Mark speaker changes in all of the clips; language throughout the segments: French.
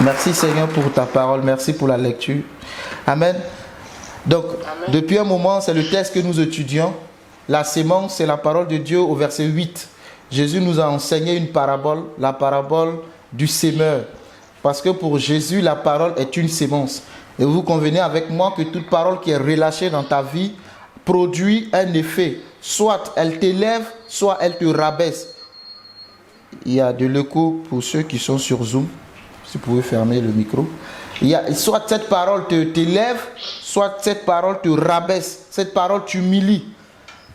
Speaker 1: Merci Seigneur pour ta parole, merci pour la lecture. Amen. Donc, depuis un moment, c'est le texte que nous étudions. La sémence, c'est la parole de Dieu au verset 8. Jésus nous a enseigné une parabole, la parabole du sémeur. Parce que pour Jésus, la parole est une sémence. Et vous convenez avec moi que toute parole qui est relâchée dans ta vie produit un effet. Soit elle t'élève, soit elle te rabaisse. Il y a de l'écho pour ceux qui sont sur Zoom. Si vous pouvez fermer le micro. Soit cette parole t'élève, soit cette parole te rabaisse. Cette parole t'humilie.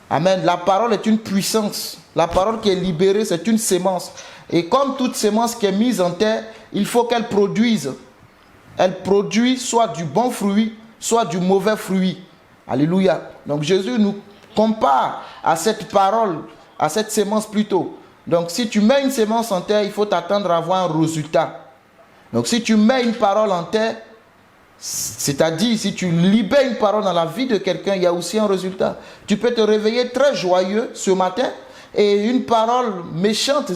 Speaker 1: Amen. La parole est une puissance. La parole qui est libérée, c'est une sémence. Et comme toute sémence qui est mise en terre, il faut qu'elle produise. Elle produit soit du bon fruit, soit du mauvais fruit. Alléluia. Donc Jésus nous compare à cette parole, à cette sémence plutôt. Donc si tu mets une sémence en terre, il faut t'attendre à avoir un résultat. Donc si tu mets une parole en terre, c'est-à-dire si tu libères une parole dans la vie de quelqu'un, il y a aussi un résultat. Tu peux te réveiller très joyeux ce matin et une parole méchante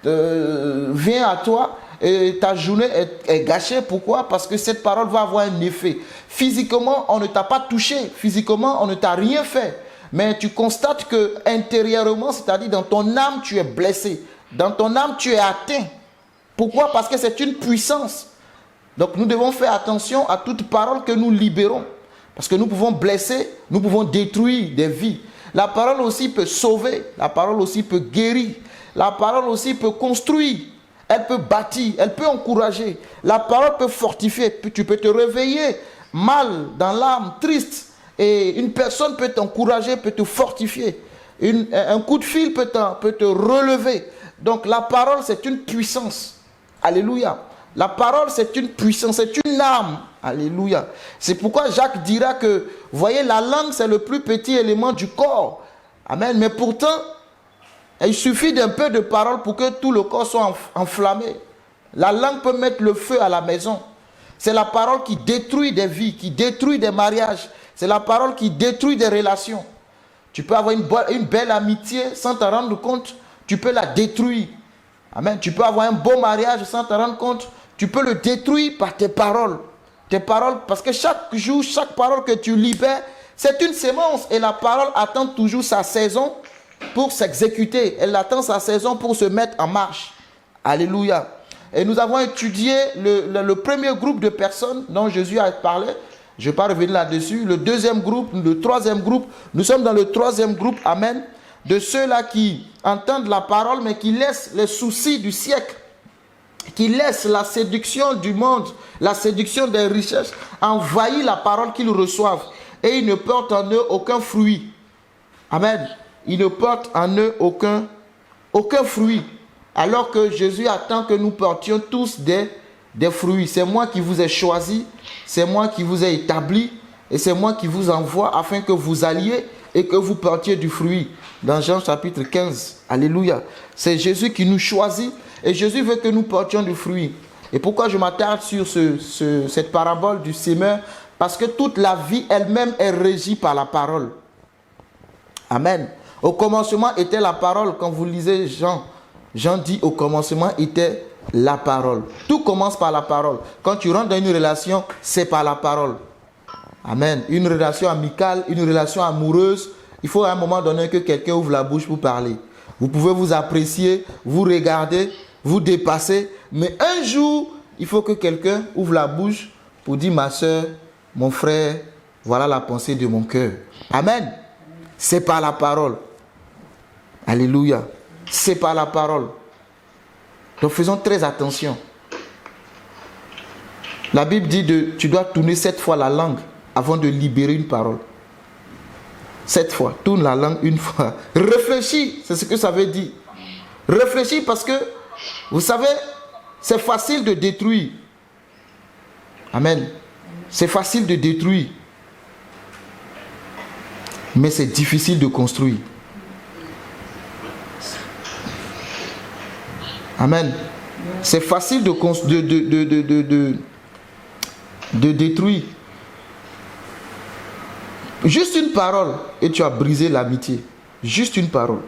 Speaker 1: vient à toi et ta journée est gâchée. Pourquoi? Parce que cette parole va avoir un effet. Physiquement, on ne t'a pas touché. Physiquement, on ne t'a rien fait. Mais tu constates que intérieurement, c'est-à-dire dans ton âme, tu es blessé. Dans ton âme, tu es atteint. Pourquoi? Parce que c'est une puissance. Donc nous devons faire attention à toute parole que nous libérons. Parce que nous pouvons blesser, nous pouvons détruire des vies. La parole aussi peut sauver, la parole aussi peut guérir, la parole aussi peut construire, elle peut bâtir, elle peut encourager. La parole peut fortifier, tu peux te réveiller mal dans l'âme, triste. Et une personne peut t'encourager, peut te fortifier. Un coup de fil peut te relever. Donc la parole c'est une puissance. Alléluia. La parole, c'est une puissance, c'est une âme. Alléluia. C'est pourquoi Jacques dira que, voyez, la langue, c'est le plus petit élément du corps. Amen. Mais pourtant, il suffit d'un peu de parole pour que tout le corps soit enflammé. La langue peut mettre le feu à la maison. C'est la parole qui détruit des vies, qui détruit des mariages. C'est la parole qui détruit des relations. Tu peux avoir une belle amitié sans t'en rendre compte. Tu peux la détruire. Amen. Tu peux avoir un beau mariage sans t'en rendre compte. Tu peux le détruire par tes paroles. Tes paroles, parce que chaque jour, chaque parole que tu libères, c'est une sémence. Et la parole attend toujours sa saison pour s'exécuter. Elle attend sa saison pour se mettre en marche. Alléluia. Et nous avons étudié le premier groupe de personnes dont Jésus a parlé. Je ne vais pas revenir là-dessus. Le deuxième groupe, le troisième groupe. Nous sommes dans le troisième groupe. Amen. De ceux-là qui entendent la parole, mais qui laissent les soucis du siècle, qui laissent la séduction du monde, la séduction des richesses, envahir la parole qu'ils reçoivent. Et ils ne portent en eux aucun fruit. Amen. Ils ne portent en eux aucun fruit. Alors que Jésus attend que nous portions tous des fruits. C'est moi qui vous ai choisi, c'est moi qui vous ai établi, et c'est moi qui vous envoie afin que vous alliez et que vous portiez du fruit. Dans Jean chapitre 15. Alléluia. C'est Jésus qui nous choisit et Jésus veut que nous portions du fruit. Et pourquoi je m'attarde sur cette parabole du sémeur? Parce que toute la vie elle-même est régie par la parole. Amen. Au commencement était la parole. Quand vous lisez Jean dit au commencement était la parole. Tout commence par la parole. Quand tu rentres dans une relation, c'est par la parole. Amen. Une relation amicale, une relation amoureuse, il faut à un moment donné que quelqu'un ouvre la bouche pour parler. Vous pouvez vous apprécier, vous regarder, vous dépasser, mais un jour, il faut que quelqu'un ouvre la bouche pour dire, ma soeur, mon frère, voilà la pensée de mon cœur. Amen. C'est par la parole. Alléluia. C'est par la parole. Donc faisons très attention. La Bible dit tu dois tourner 7 fois la langue avant de libérer une parole. 7 fois. Tourne la langue une fois. Réfléchis, c'est ce que ça veut dire. Réfléchis parce que, vous savez, c'est facile de détruire. Amen. C'est facile de détruire. Mais c'est difficile de construire. Amen. C'est facile de détruire. Juste une parole et tu as brisé l'amitié. Juste une parole.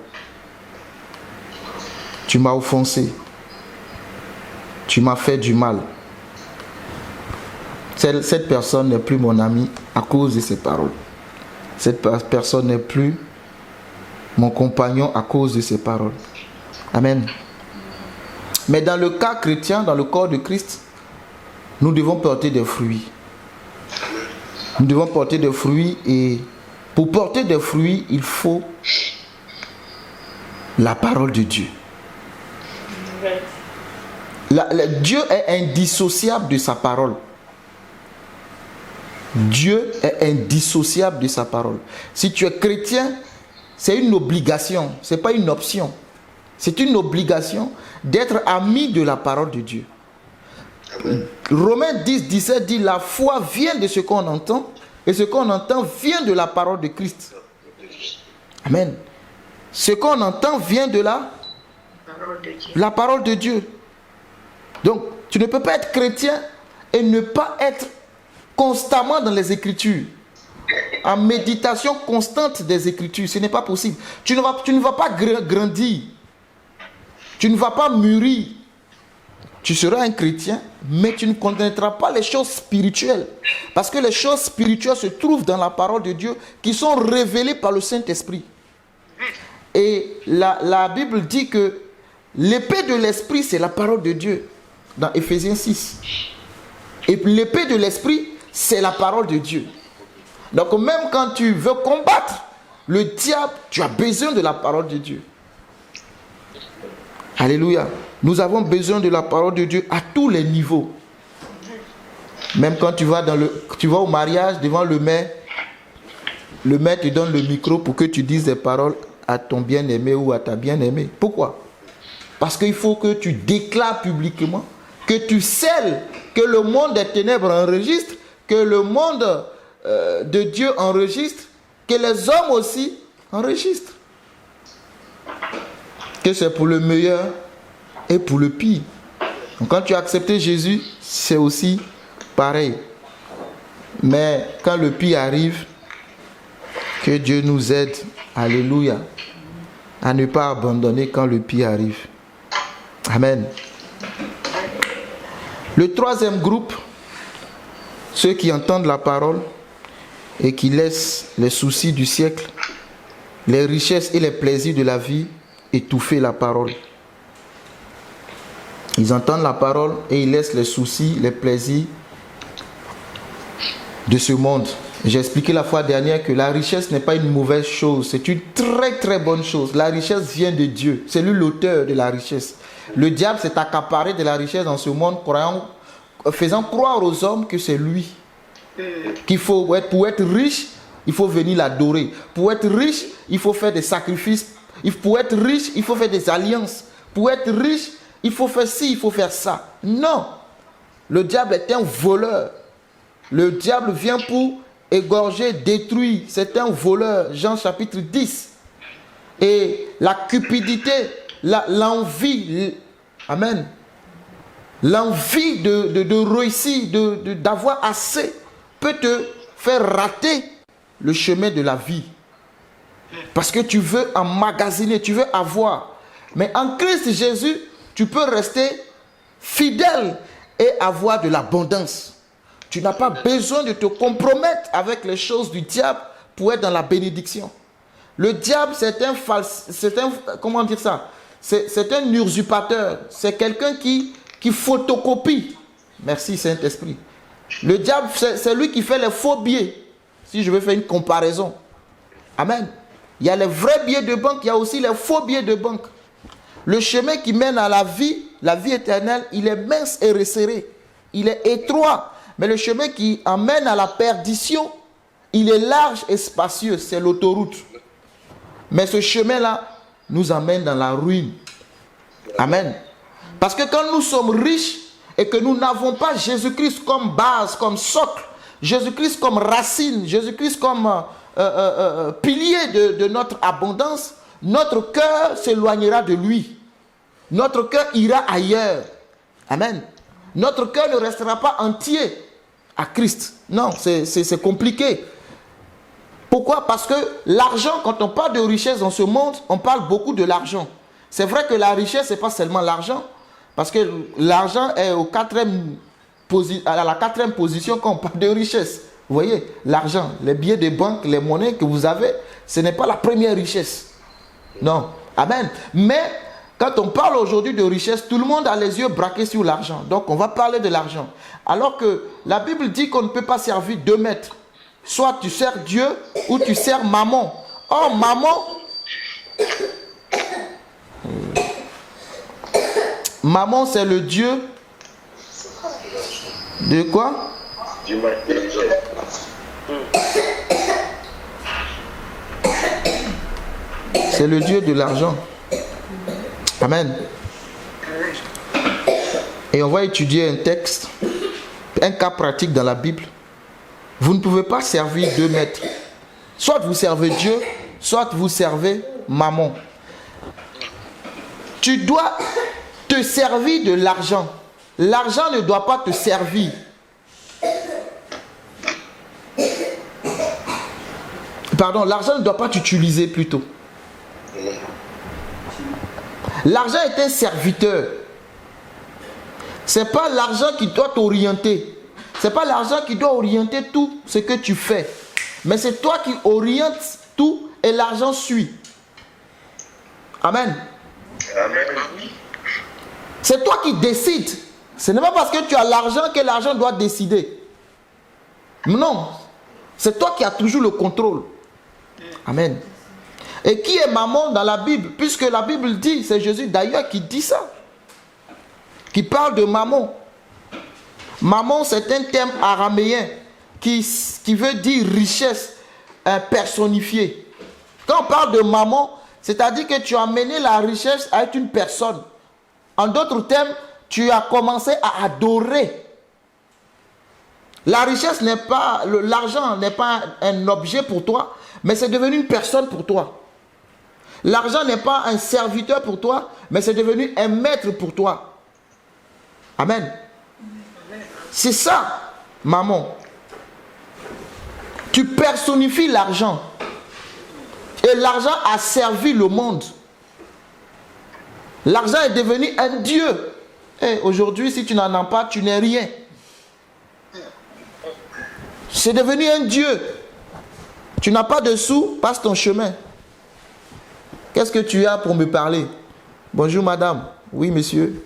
Speaker 1: Tu m'as offensé. Tu m'as fait du mal. Cette personne n'est plus mon ami à cause de ses paroles. Cette personne n'est plus mon compagnon à cause de ses paroles. Amen. Mais dans le cas chrétien, dans le corps de Christ, nous devons porter des fruits. Nous devons porter des fruits et pour porter des fruits, il faut la parole de Dieu. Dieu est indissociable de sa parole. Dieu est indissociable de sa parole. Si tu es chrétien, c'est une obligation, ce n'est pas une option. C'est une obligation d'être ami de la parole de Dieu. Romains 10, 17 dit la foi vient de ce qu'on entend et ce qu'on entend vient de la parole de Christ. Amen. Ce qu'on entend vient de la parole de Dieu. Donc, tu ne peux pas être chrétien et ne pas être constamment dans les Écritures, en méditation constante des Écritures. Ce n'est pas possible. Tu ne vas pas grandir. Tu ne vas pas mûrir. Tu seras un chrétien, mais tu ne connaîtras pas les choses spirituelles. Parce que les choses spirituelles se trouvent dans la parole de Dieu, qui sont révélées par le Saint-Esprit. Et la Bible dit que l'épée de l'Esprit, c'est la parole de Dieu, dans Éphésiens 6. Et l'épée de l'Esprit, c'est la parole de Dieu. Donc même quand tu veux combattre le diable, tu as besoin de la parole de Dieu. Alléluia. Nous avons besoin de la parole de Dieu à tous les niveaux. Même quand tu vas au mariage devant le maire te donne le micro pour que tu dises des paroles à ton bien-aimé ou à ta bien-aimée. Pourquoi? Parce qu'il faut que tu déclares publiquement, que tu scelles, que le monde des ténèbres enregistre, que le monde de Dieu enregistre, que les hommes aussi enregistrent. Que c'est pour le meilleur et pour le pire. Donc quand tu as accepté Jésus, c'est aussi pareil. Mais quand le pire arrive, que Dieu nous aide, alléluia, à ne pas abandonner quand le pire arrive. Amen. Le troisième groupe, ceux qui entendent la parole et qui laissent les soucis du siècle, les richesses et les plaisirs de la vie étouffer la parole. Ils entendent la parole et ils laissent les soucis, les plaisirs de ce monde. J'ai expliqué la fois dernière que la richesse n'est pas une mauvaise chose, c'est une très très bonne chose. La richesse vient de Dieu, c'est lui l'auteur de la richesse. Le diable s'est accaparé de la richesse dans ce monde, faisant croire aux hommes que c'est lui. Pour être riche, il faut venir l'adorer. Pour être riche, il faut faire des sacrifices. Pour être riche, il faut faire des alliances. Pour être riche, il faut faire ci, il faut faire ça. Non. Le diable est un voleur. Le diable vient pour égorger, détruire. C'est un voleur. Jean chapitre 10. Et la cupidité, l'envie, amen. L'envie de réussir, d'avoir assez, peut te faire rater le chemin de la vie. Parce que tu veux emmagasiner, tu veux avoir. Mais en Christ Jésus, tu peux rester fidèle et avoir de l'abondance. Tu n'as pas besoin de te compromettre avec les choses du diable pour être dans la bénédiction. Le diable, c'est un usurpateur. C'est quelqu'un qui photocopie. Merci Saint-Esprit. Le diable, c'est lui qui fait les faux billets. Si je veux faire une comparaison. Amen. Il y a les vrais billets de banque, il y a aussi les faux billets de banque. Le chemin qui mène à la vie éternelle, il est mince et resserré. Il est étroit. Mais le chemin qui emmène à la perdition, il est large et spacieux. C'est l'autoroute. Mais ce chemin-là nous amène dans la ruine. Amen. Parce que quand nous sommes riches et que nous n'avons pas Jésus-Christ comme base, comme socle, Jésus-Christ comme racine, Jésus-Christ comme pilier de notre abondance, notre cœur s'éloignera de lui. Notre cœur ira ailleurs. Amen. Notre cœur ne restera pas entier à Christ. Non, c'est compliqué. Pourquoi? Parce que l'argent, quand on parle de richesse dans ce monde, on parle beaucoup de l'argent. C'est vrai que la richesse, ce n'est pas seulement l'argent. Parce que l'argent est au quatrième à la 4e position quand on parle de richesse. Vous voyez, l'argent, les billets de banque, les monnaies que vous avez, ce n'est pas la première richesse. Non. Amen. Mais quand on parle aujourd'hui de richesse, tout le monde a les yeux braqués sur l'argent. Donc on va parler de l'argent. Alors que la Bible dit qu'on ne peut pas servir 2 maîtres. Soit tu sers Dieu ou tu sers maman. Or, maman, c'est le Dieu de quoi? C'est le Dieu de l'argent. Amen. Et on va étudier un texte, un cas pratique dans la Bible. Vous ne pouvez pas servir 2 maîtres. Soit vous servez Dieu, soit vous servez maman. Tu dois te servir de l'argent. L'argent ne doit pas te servir. Pardon, l'argent ne doit pas t'utiliser plutôt. L'argent est un serviteur. Ce n'est pas l'argent qui doit t'orienter. Ce n'est pas l'argent qui doit orienter tout ce que tu fais. Mais c'est toi qui orientes tout et l'argent suit. Amen. Amen. C'est toi qui décides. Ce n'est pas parce que tu as l'argent que l'argent doit décider. Non. C'est toi qui as toujours le contrôle. Amen. Et qui est maman dans la Bible? Puisque la Bible dit, c'est Jésus d'ailleurs qui dit ça. Qui parle de maman. Maman, c'est un terme araméen qui veut dire richesse personnifiée. Quand on parle de maman, c'est-à-dire que tu as amené la richesse à être une personne. En d'autres termes, tu as commencé à adorer. La richesse n'est pas, l'argent n'est pas un objet pour toi, mais c'est devenu une personne pour toi. L'argent n'est pas un serviteur pour toi, mais c'est devenu un maître pour toi. Amen. C'est ça, maman. Tu personnifies l'argent. Et l'argent a servi le monde. L'argent est devenu un Dieu. Et aujourd'hui, si tu n'en as pas, tu n'es rien. C'est devenu un Dieu. Tu n'as pas de sous, passe ton chemin. Qu'est-ce que tu as pour me parler? Bonjour madame. Oui monsieur.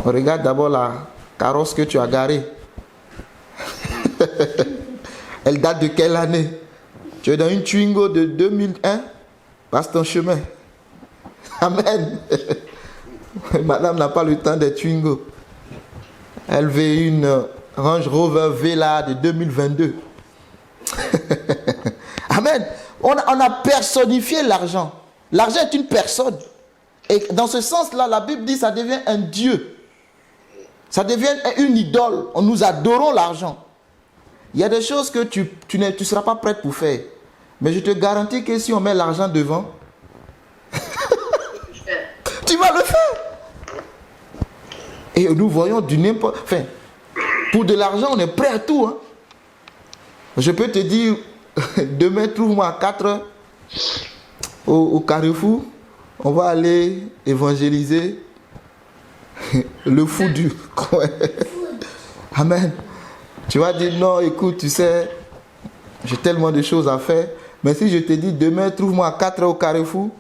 Speaker 1: On regarde d'abord la carrosse que tu as garée. Elle date de quelle année? Tu es dans une Twingo de 2001? Passe ton chemin. Amen. Madame n'a pas le temps des Twingo. Elle veut une Range Rover Vela de 2022. Amen. On a personnifié l'argent. L'argent est une personne. Et dans ce sens-là, la Bible dit que ça devient un Dieu. Ça devient une idole. Nous adorons l'argent. Il y a des choses que tu ne seras pas prête pour faire. Mais je te garantis que si on met l'argent devant, tu vas le faire. Et nous voyons du n'importe... Enfin, pour de l'argent, on est prêt à tout. Hein. Je peux te dire, demain, trouve-moi à 4 heures au Carrefour. On va aller évangéliser le fou du coin. Amen. Tu vas dire, non, écoute, tu sais, j'ai tellement de choses à faire. Mais si je te dis, demain, trouve-moi à 4 heures au Carrefour,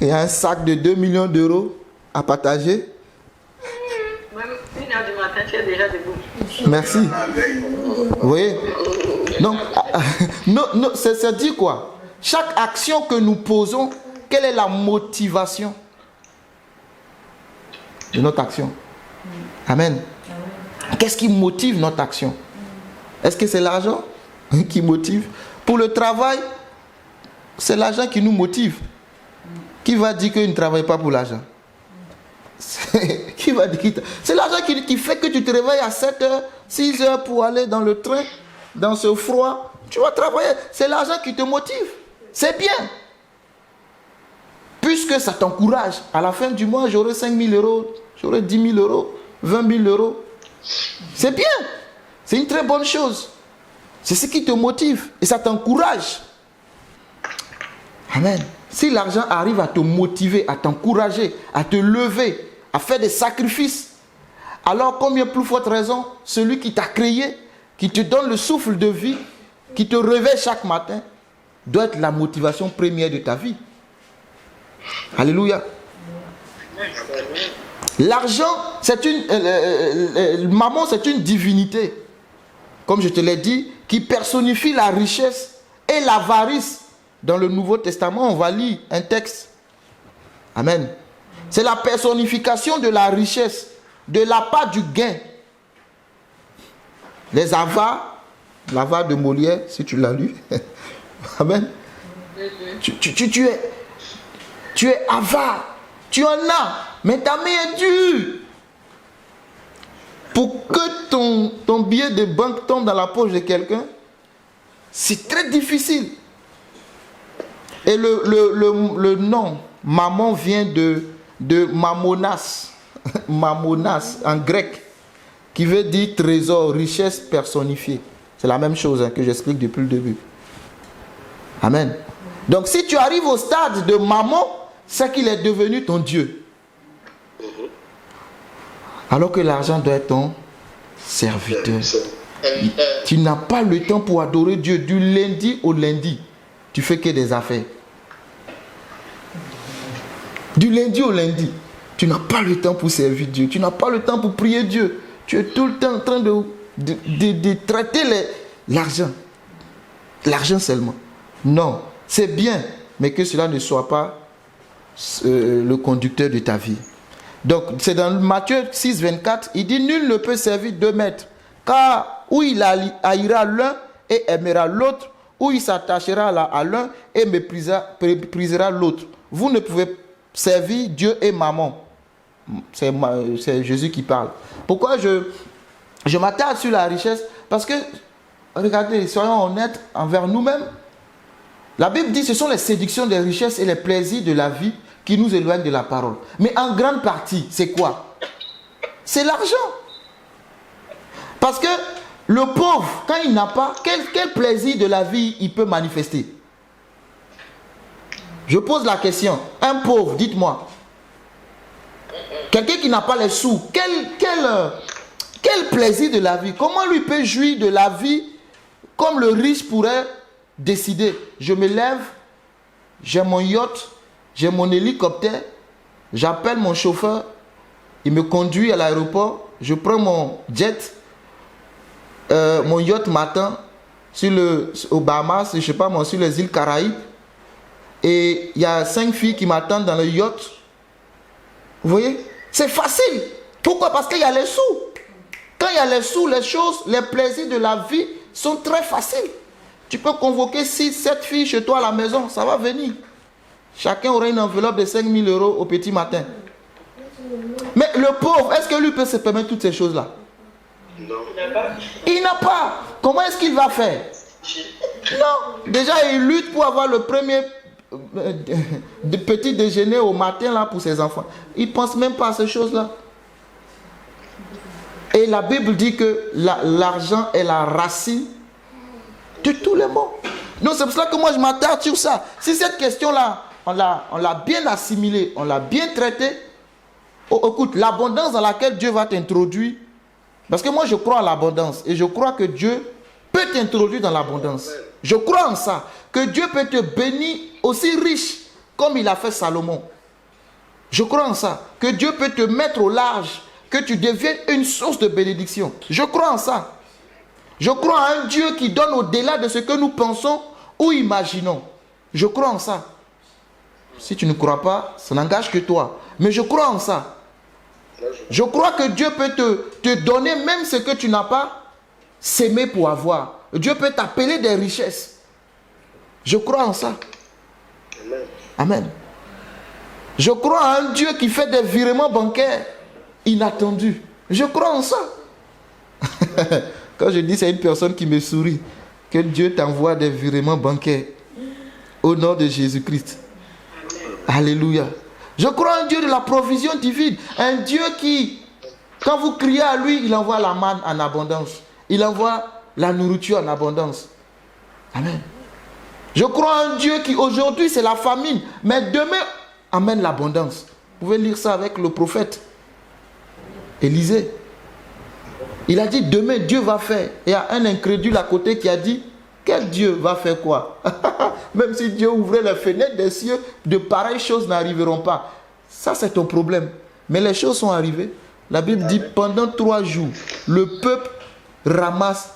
Speaker 1: il y a un sac de 2 millions d'euros à partager.
Speaker 2: Même 1 heure du matin, tu es déjà debout.
Speaker 1: Merci. Vous voyez? Non, non, ça dit quoi? Chaque action que nous posons, quelle est la motivation de notre action? Amen. Qu'est-ce qui motive notre action? Est-ce que c'est l'argent qui motive? Pour le travail, c'est l'argent qui nous motive. Qui va dire qu'il ne travaille pas pour l'argent? Qui va dire? C'est l'argent qui fait que tu te réveilles à 7 heures, 6 heures pour aller dans le train, dans ce froid. Tu vas travailler. C'est l'argent qui te motive. C'est bien. Puisque ça t'encourage. À la fin du mois, j'aurai 5 000 euros, j'aurai 10 000 euros, 20 000 euros. C'est bien. C'est une très bonne chose. C'est ce qui te motive. Et ça t'encourage. Amen. Si l'argent arrive à te motiver, à t'encourager, à te lever, à faire des sacrifices, alors combien plus forte raison, celui qui t'a créé, qui te donne le souffle de vie, qui te réveille chaque matin, doit être la motivation première de ta vie. Alléluia. L'argent, c'est maman, c'est une divinité, comme je te l'ai dit, qui personnifie la richesse et l'avarice. Dans le Nouveau Testament, on va lire un texte. Amen. C'est la personnification de la richesse, de l'appât du gain. Les avares, l'avare de Molière, si tu l'as lu. Amen. Tu es avare, tu en as, mais ta main est dure. Pour que ton billet de banque tombe dans la poche de quelqu'un, c'est très difficile. Et le nom maman vient de mamonas, mamonas en grec, qui veut dire trésor, richesse personnifiée. C'est la même chose que j'explique depuis le début. Amen. Donc si tu arrives au stade de maman, c'est qu'il est devenu ton Dieu. Alors que l'argent doit être ton serviteur. Tu n'as pas le temps pour adorer Dieu. Du lundi au lundi, tu fais que des affaires. Du lundi au lundi, tu n'as pas le temps pour servir Dieu. Tu n'as pas le temps pour prier Dieu. Tu es tout le temps en train de traiter l'argent. L'argent seulement. Non, c'est bien, mais que cela ne soit pas le conducteur de ta vie. Donc, c'est dans Matthieu 6, 24, il dit, nul ne peut servir deux maîtres, car ou il haïra l'un et aimera l'autre, ou il s'attachera à l'un et méprisera l'autre. Vous ne pouvez servir Dieu et maman. C'est Jésus qui parle. Pourquoi je m'attarde sur la richesse? Parce que, regardez, soyons honnêtes envers nous-mêmes. La Bible dit que ce sont les séductions des richesses et les plaisirs de la vie qui nous éloignent de la parole. Mais en grande partie, c'est quoi? C'est l'argent. Parce que le pauvre, quand il n'a pas, quel plaisir de la vie il peut manifester? Je pose la question. Un pauvre, dites-moi. Quelqu'un qui n'a pas les sous, quel plaisir de la vie? Comment lui peut jouir de la vie comme le riche pourrait décider? Je me lève, j'ai mon yacht, j'ai mon hélicoptère, j'appelle mon chauffeur, il me conduit à l'aéroport, je prends mon jet, mon yacht m'attend aux Bahamas, je sais pas moi, sur les îles Caraïbes, et il y a 5 filles qui m'attendent dans le yacht. Vous voyez? C'est facile. Pourquoi? Parce qu'il y a les sous. Quand il y a les sous, les choses, les plaisirs de la vie sont très faciles. Tu peux convoquer 6, 7 filles chez toi à la maison, ça va venir. Chacun aura une enveloppe de 5 000 € au petit matin. Mais le pauvre, est-ce que lui peut se permettre toutes ces choses-là?
Speaker 2: Non.
Speaker 1: Il n'a pas. Comment est-ce qu'il va faire? Non. Déjà, il lutte pour avoir le premier petit déjeuner au matin là pour ses enfants. Il ne pense même pas à ces choses-là. Et la Bible dit que l'argent est la racine de tous les maux. Donc c'est pour cela que moi je m'attarde sur ça. Si cette question-là, on l'a bien assimilée, on l'a bien traitée, écoute, l'abondance dans laquelle Dieu va t'introduire, parce que moi je crois à l'abondance et je crois que Dieu peut t'introduire dans l'abondance. Je crois en ça, que Dieu peut te bénir aussi riche comme il a fait Salomon. Je crois en ça, que Dieu peut te mettre au large, que tu deviennes une source de bénédiction. Je crois en ça. Je crois en un Dieu qui donne au-delà de ce que nous pensons ou imaginons. Je crois en ça. Si tu ne crois pas, ça n'engage que toi. Mais je crois en ça. Je crois que Dieu peut te donner même ce que tu n'as pas s'aimer pour avoir. Dieu peut t'appeler des richesses. Je crois en ça. Amen. Je crois en un Dieu qui fait des virements bancaires inattendus. Je crois en ça. Quand je dis c'est une personne qui me sourit, que Dieu t'envoie des virements bancaires au nom de Jésus-Christ. Alléluia. Je crois en un Dieu de la provision divine. Un Dieu qui, quand vous criez à lui, il envoie la manne en abondance. Il envoie la nourriture en abondance. Amen. Je crois en un Dieu qui aujourd'hui c'est la famine, mais demain amène l'abondance. Vous pouvez lire ça avec le prophète Élisée. Il a dit demain Dieu va faire. Et il y a un incrédule à côté qui a dit quel Dieu va faire quoi? Même si Dieu ouvrait les fenêtres des cieux, de pareilles choses n'arriveront pas. Ça c'est ton problème. Mais les choses sont arrivées. La Bible dit pendant 3 jours, le peuple ramasse.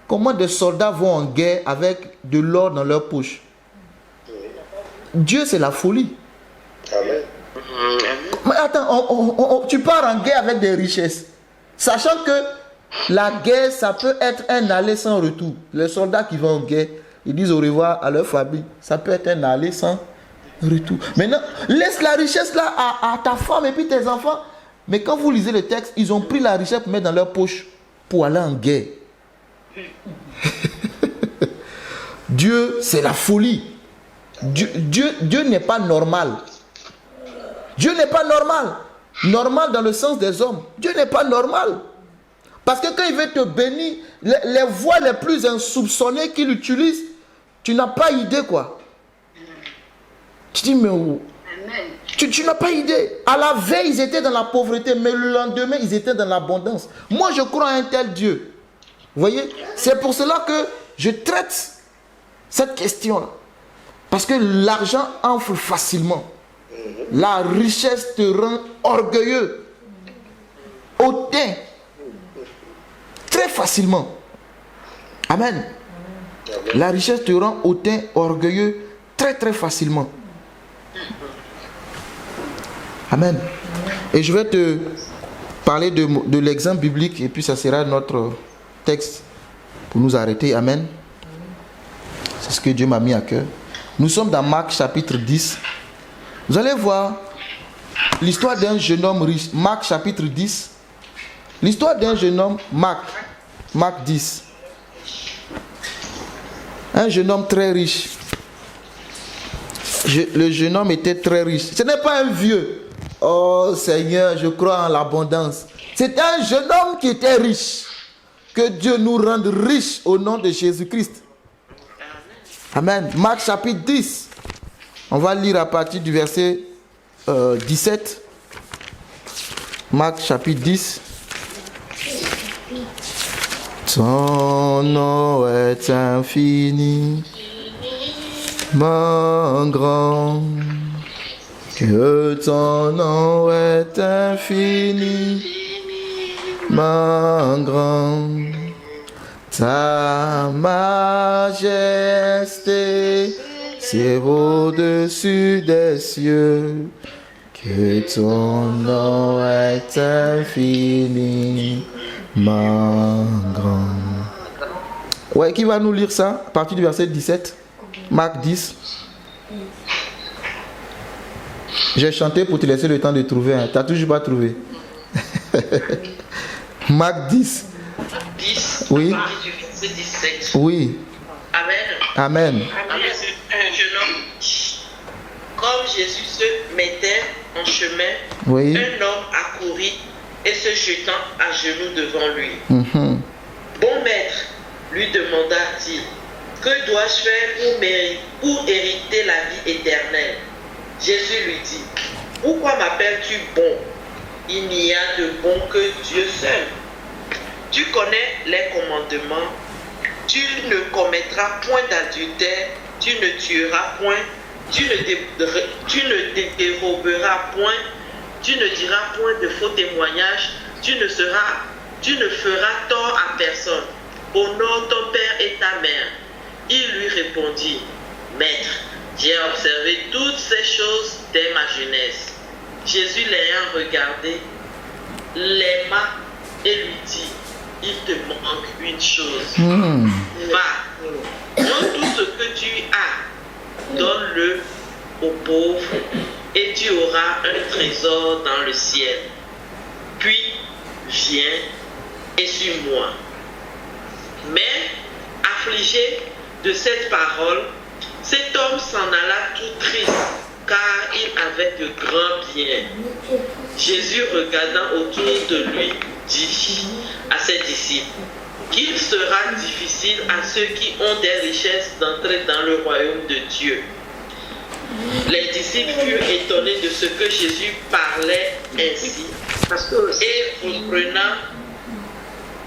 Speaker 1: Comment des soldats vont en guerre avec de l'or dans leur poche? Dieu c'est la folie.
Speaker 3: Amen.
Speaker 1: Mais attends, tu pars en guerre avec des richesses. Sachant que la guerre, ça peut être un aller sans retour. Les soldats qui vont en guerre, ils disent au revoir à leur famille. Ça peut être un aller sans retour. Maintenant, laisse la richesse là à ta femme et puis tes enfants. Mais quand vous lisez le texte, ils ont pris la richesse pour mettre dans leur poche pour aller en guerre. Dieu, c'est la folie. Dieu n'est pas normal. Dieu n'est pas normal. Normal dans le sens des hommes. Dieu n'est pas normal. Parce que quand il veut te bénir, les voies les plus insoupçonnées qu'il utilise, tu n'as pas idée quoi. Tu dis mais où? Tu n'as pas idée. À la veille, ils étaient dans la pauvreté, mais le lendemain, ils étaient dans l'abondance. Moi, je crois à un tel Dieu. Vous voyez? C'est pour cela que je traite cette question-là. Parce que l'argent enfle facilement. La richesse te rend orgueilleux, hautain, très facilement. Amen. La richesse te rend hautain, orgueilleux, très très facilement. Amen. Et je vais te parler de l'exemple biblique et puis ça sera notre texte pour nous arrêter. Amen. C'est ce que Dieu m'a mis à cœur. Nous sommes dans Marc chapitre 10. Vous allez voir l'histoire d'un jeune homme riche. Marc chapitre 10. L'histoire d'un jeune homme, Marc 10. Un jeune homme très riche. Le jeune homme était très riche. Ce n'est pas un vieux. Oh Seigneur, je crois en l'abondance. C'est un jeune homme qui était riche. Que Dieu nous rende riches au nom de Jésus-Christ. Amen. Marc chapitre 10. On va lire à partir du verset 17. Marc chapitre 10. Ton nom est infini, mon grand. Que ton nom est infini, mon grand. Ta majesté, c'est au-dessus des cieux. Que ton nom est infini, mon grand. Ouais, qui va nous lire ça à partir du verset 17? Marc 10. J'ai chanté pour te laisser le temps de trouver. Hein. Tu n'as toujours pas trouvé. Marc 10.
Speaker 4: 10,
Speaker 1: oui.
Speaker 4: À partir du verset 17.
Speaker 1: Oui.
Speaker 4: Amen.
Speaker 1: Amen.
Speaker 4: Amen. Un jeune homme, comme Jésus se mettait en chemin,
Speaker 1: oui.
Speaker 4: Un homme accourut et se jetant à genoux devant lui.
Speaker 1: Mm-hmm.
Speaker 4: Bon maître, lui demanda-t-il, que dois-je faire pour hériter la vie éternelle? Jésus lui dit, pourquoi m'appelles-tu bon? Il n'y a de bon que Dieu seul. Tu connais les commandements. Tu ne commettras point d'adultère, tu ne tueras point, tu ne déroberas point, tu ne diras point de faux témoignages, tu ne feras tort à personne. Honore ton père et ta mère. Il lui répondit, Maître, j'ai observé toutes ces choses dès ma jeunesse. Jésus l'ayant regardé, l'aima et lui dit, il te manque une chose. Va, vends tout ce que tu as, donne-le aux pauvres et tu auras un trésor dans le ciel. Puis, viens et suis-moi. Mais, affligé de cette parole, cet homme s'en alla tout triste, car il avait de grands biens. Jésus, regardant autour de lui, dit à ses disciples qu'il sera difficile à ceux qui ont des richesses d'entrer dans le royaume de Dieu. Les disciples furent étonnés de ce que Jésus parlait ainsi,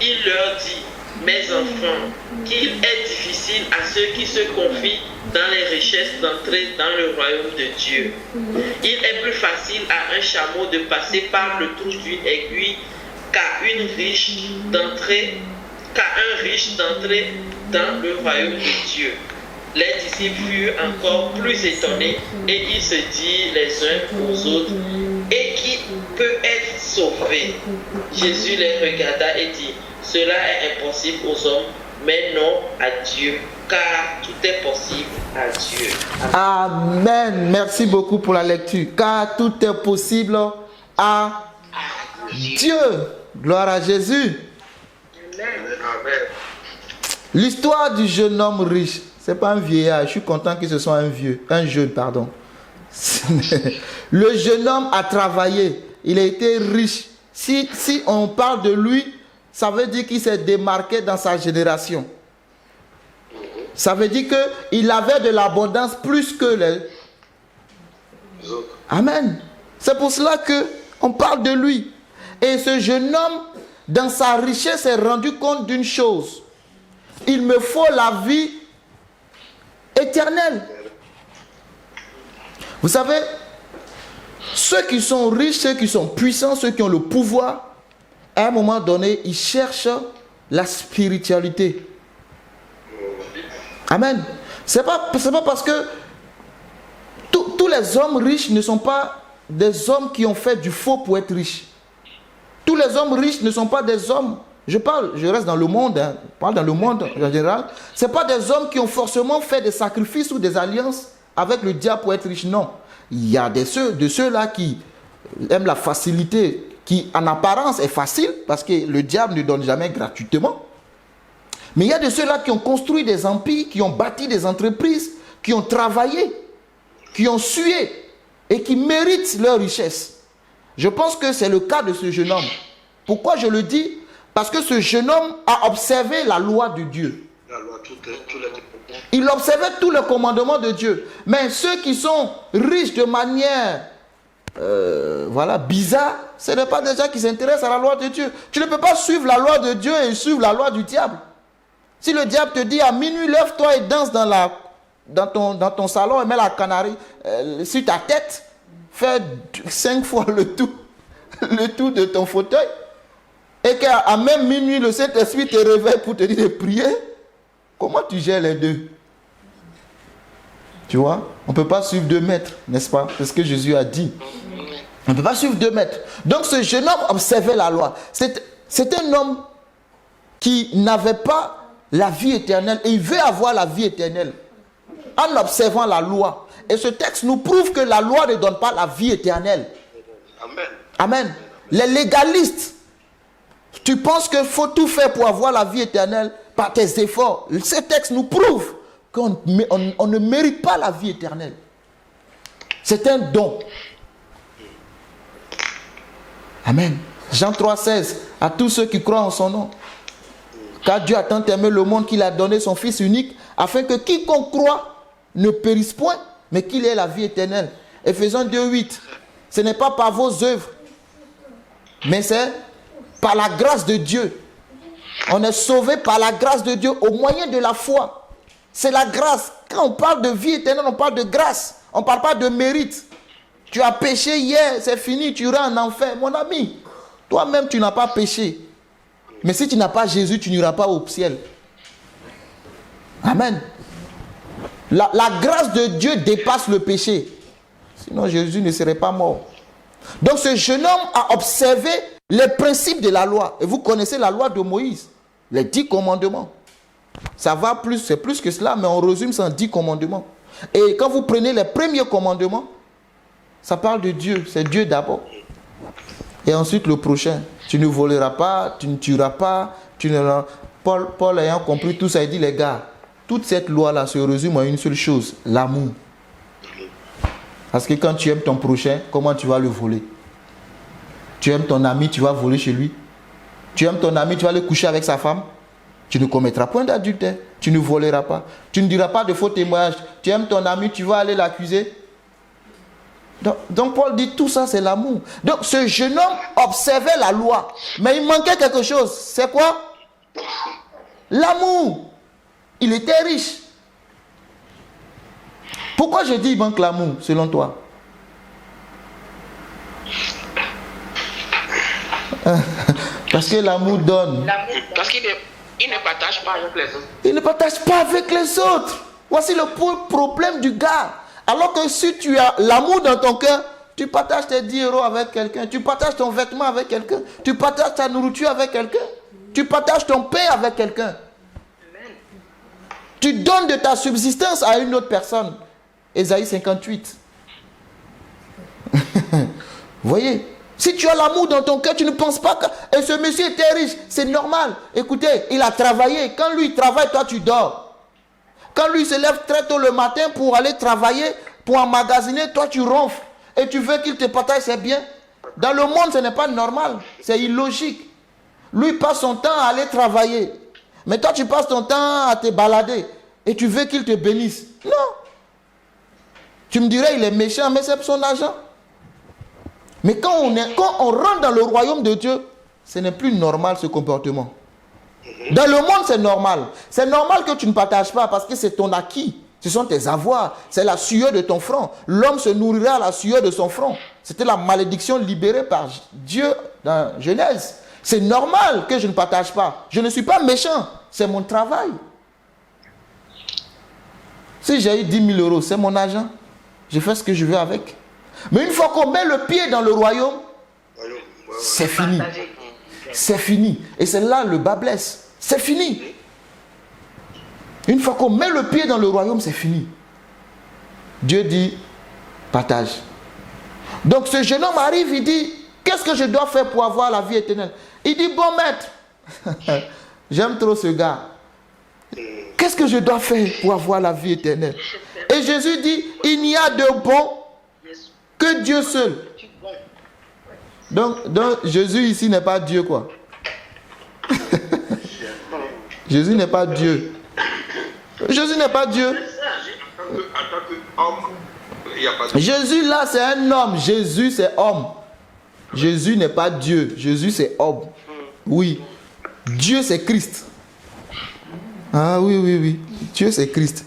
Speaker 4: et Il leur dit, mes enfants, qu'il est difficile à ceux qui se confient dans les richesses d'entrer dans le royaume de Dieu. Il est plus facile à un chameau de passer par le trou d'une aiguille qu'à un riche d'entrer dans le royaume de Dieu. Les disciples furent encore plus étonnés et ils se dirent les uns aux autres, et qui peut être sauvé? Jésus les regarda et dit, cela est impossible aux hommes, mais non à Dieu, car tout est possible à Dieu.
Speaker 1: Amen. Merci beaucoup pour la lecture. Car tout est possible à Dieu. Gloire à Jésus.
Speaker 4: Amen.
Speaker 1: L'histoire du jeune homme riche, c'est pas un vieillard. Je suis content que ce soit un jeune, pardon. Le jeune homme a travaillé. Il a été riche. Si on parle de lui, ça veut dire qu'il s'est démarqué dans sa génération. Ça veut dire qu'il avait de l'abondance plus que les autres. Amen. C'est pour cela qu'on parle de lui. Et ce jeune homme, dans sa richesse, s'est rendu compte d'une chose. Il me faut la vie éternelle. Vous savez, ceux qui sont riches, ceux qui sont puissants, ceux qui ont le pouvoir, à un moment donné, ils cherchent la spiritualité. Amen. C'est pas parce que tous les hommes riches ne sont pas des hommes qui ont fait du faux pour être riches. Tous les hommes riches ne sont pas des hommes, je reste dans le monde, je parle dans le monde en général, ce n'est pas des hommes qui ont forcément fait des sacrifices ou des alliances avec le diable pour être riches, non. Il y a de ceux-là qui aiment la facilité, qui en apparence est facile, parce que le diable ne donne jamais gratuitement. Mais il y a de ceux-là qui ont construit des empires, qui ont bâti des entreprises, qui ont travaillé, qui ont sué et qui méritent leur richesse. Je pense que c'est le cas de ce jeune homme. Pourquoi je le dis? Parce que ce jeune homme a observé la loi de Dieu. Il observait tous les commandements de Dieu. Mais ceux qui sont riches de manière bizarre, ce n'est pas des gens qui s'intéressent à la loi de Dieu. Tu ne peux pas suivre la loi de Dieu et suivre la loi du diable. Si le diable te dit à minuit, lève-toi et danse dans ton salon et mets la canarie sur ta tête, fais 5 fois le tour de ton fauteuil, et qu'à même minuit, le Saint-Esprit te réveille pour te dire de prier, comment tu gères les deux? Tu vois, on ne peut pas suivre 2 maîtres, n'est-ce pas? C'est ce que Jésus a dit. On ne peut pas suivre 2 maîtres. Donc ce jeune homme observait la loi. C'est un homme qui n'avait pas la vie éternelle, et il veut avoir la vie éternelle en observant la loi. Et ce texte nous prouve que la loi ne donne pas la vie éternelle.
Speaker 4: Amen.
Speaker 1: Amen. Les légalistes, tu penses qu'il faut tout faire pour avoir la vie éternelle par tes efforts. Ce texte nous prouve qu'on ne mérite pas la vie éternelle. C'est un don. Amen. Jean 3,16, à tous ceux qui croient en son nom. Car Dieu a tant aimé le monde qu'il a donné son Fils unique, afin que quiconque croit ne périsse point, mais qu'il ait la vie éternelle. Ephésiens 2,8. Ce n'est pas par vos œuvres, mais c'est par la grâce de Dieu. On est sauvé par la grâce de Dieu au moyen de la foi. C'est la grâce. Quand on parle de vie éternelle, on parle de grâce. On ne parle pas de mérite. Tu as péché hier, c'est fini, tu iras en enfer. Mon ami, toi-même tu n'as pas péché. Mais si tu n'as pas Jésus, tu n'iras pas au ciel. Amen. La grâce de Dieu dépasse le péché. Sinon Jésus ne serait pas mort. Donc ce jeune homme a observé les principes de la loi. Et vous connaissez la loi de Moïse. Les 10 commandements. Ça va plus, c'est plus que cela, mais on résume ça en 10 commandements. Et quand vous prenez les premiers commandements, ça parle de Dieu. C'est Dieu d'abord. Et ensuite le prochain. Tu ne voleras pas, tu ne tueras pas. Paul ayant compris tout ça, il dit, les gars, toute cette loi-là se résume à une seule chose, l'amour. Parce que quand tu aimes ton prochain, comment tu vas le voler? Tu aimes ton ami, tu vas voler chez lui. Tu aimes ton ami, tu vas aller coucher avec sa femme. Tu ne commettras point d'adultère. Tu ne voleras pas. Tu ne diras pas de faux témoignages. Tu aimes ton ami, tu vas aller l'accuser. Donc Paul dit tout ça, c'est l'amour. Donc ce jeune homme observait la loi. Mais il manquait quelque chose. C'est quoi? L'amour. Il était riche. Pourquoi je dis il manque l'amour, selon toi? Parce que l'amour donne.
Speaker 4: Parce qu'il ne partage pas avec les autres.
Speaker 1: Il ne partage pas avec les autres. Voici le problème du gars. Alors que si tu as l'amour dans ton cœur, tu partages tes 10 euros avec quelqu'un, tu partages ton vêtement avec quelqu'un, tu partages ta nourriture avec quelqu'un, tu partages ton pain avec quelqu'un. Tu donnes de ta subsistance à une autre personne. Ésaïe 58. Vous voyez? Si tu as l'amour dans ton cœur, tu ne penses pas que... Et ce monsieur était riche, c'est normal. Écoutez, il a travaillé. Quand lui travaille, toi tu dors. Quand lui se lève très tôt le matin pour aller travailler, pour emmagasiner, toi tu ronfles. Et tu veux qu'il te partage ses biens. Dans le monde, ce n'est pas normal. C'est illogique. Lui passe son temps à aller travailler. Mais toi, tu passes ton temps à te balader. Et tu veux qu'il te bénisse. Non. Tu me dirais, il est méchant, mais c'est son argent. Mais quand on rentre dans le royaume de Dieu, ce n'est plus normal ce comportement. Dans le monde, c'est normal. C'est normal que tu ne partages pas parce que c'est ton acquis. Ce sont tes avoirs. C'est la sueur de ton front. L'homme se nourrira à la sueur de son front. C'était la malédiction libérée par Dieu dans Genèse. C'est normal que je ne partage pas. Je ne suis pas méchant. C'est mon travail. Si j'ai eu 10 000 euros, c'est mon argent. Je fais ce que je veux avec. Mais une fois qu'on met le pied dans le royaume, c'est fini. C'est fini. Et c'est là le bas blesse. C'est fini. Une fois qu'on met le pied dans le royaume, c'est fini. Dieu dit, partage. Donc ce jeune homme arrive, il dit, qu'est-ce que je dois faire pour avoir la vie éternelle? Il dit, bon maître, j'aime trop ce gars. Qu'est-ce que je dois faire pour avoir la vie éternelle? Et Jésus dit, il n'y a de bon que Dieu seul. Donc Jésus ici n'est pas Dieu, quoi. Jésus n'est pas Dieu. Jésus n'est pas Dieu. Jésus là c'est un homme. Jésus c'est homme. Jésus n'est pas Dieu. Jésus c'est homme. Oui. Dieu c'est Christ. Ah oui. Dieu c'est Christ.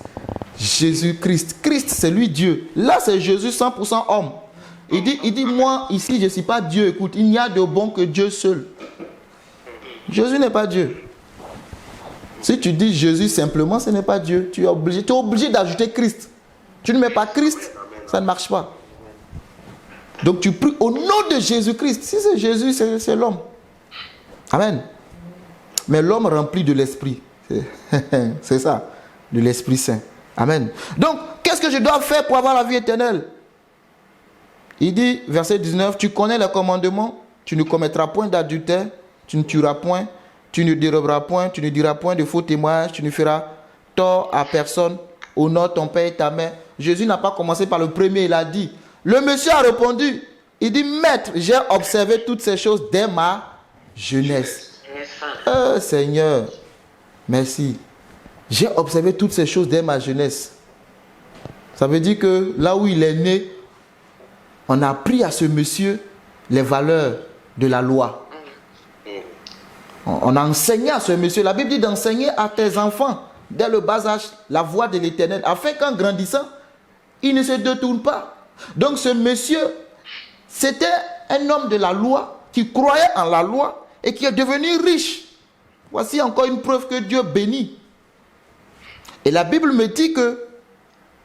Speaker 1: Jésus Christ. Christ c'est lui Dieu. Là c'est Jésus 100% homme. Il dit moi ici je ne suis pas Dieu. Écoute, il n'y a de bon que Dieu seul. Jésus n'est pas Dieu. Si tu dis Jésus simplement, ce n'est pas Dieu. Tu es obligé d'ajouter Christ. Tu ne mets pas Christ, ça ne marche pas. Donc tu pries au nom de Jésus-Christ. Si c'est Jésus, c'est l'homme. Amen. Mais l'homme rempli de l'Esprit. C'est ça, de l'Esprit Saint. Amen. Donc, qu'est-ce que je dois faire pour avoir la vie éternelle? Il dit, verset 19, tu connais le commandement, tu ne commettras point d'adultère, tu ne tueras point, tu ne déroberas point, tu ne diras point de faux témoignages, tu ne feras tort à personne, honore ton père et ta mère. Jésus n'a pas commencé par le premier, il a dit. Le monsieur a répondu, il dit, maître, j'ai observé toutes ces choses dès ma jeunesse. Oh Seigneur, merci. J'ai observé toutes ces choses dès ma jeunesse. Ça veut dire que là où il est né, on a appris à ce monsieur les valeurs de la loi. On a enseigné à ce monsieur. La Bible dit d'enseigner à tes enfants, dès le bas âge, la voie de l'Éternel, afin qu'en grandissant, ils ne se détournent pas. Donc ce monsieur, c'était un homme de la loi, qui croyait en la loi et qui est devenu riche. Voici encore une preuve que Dieu bénit. Et la Bible me dit que,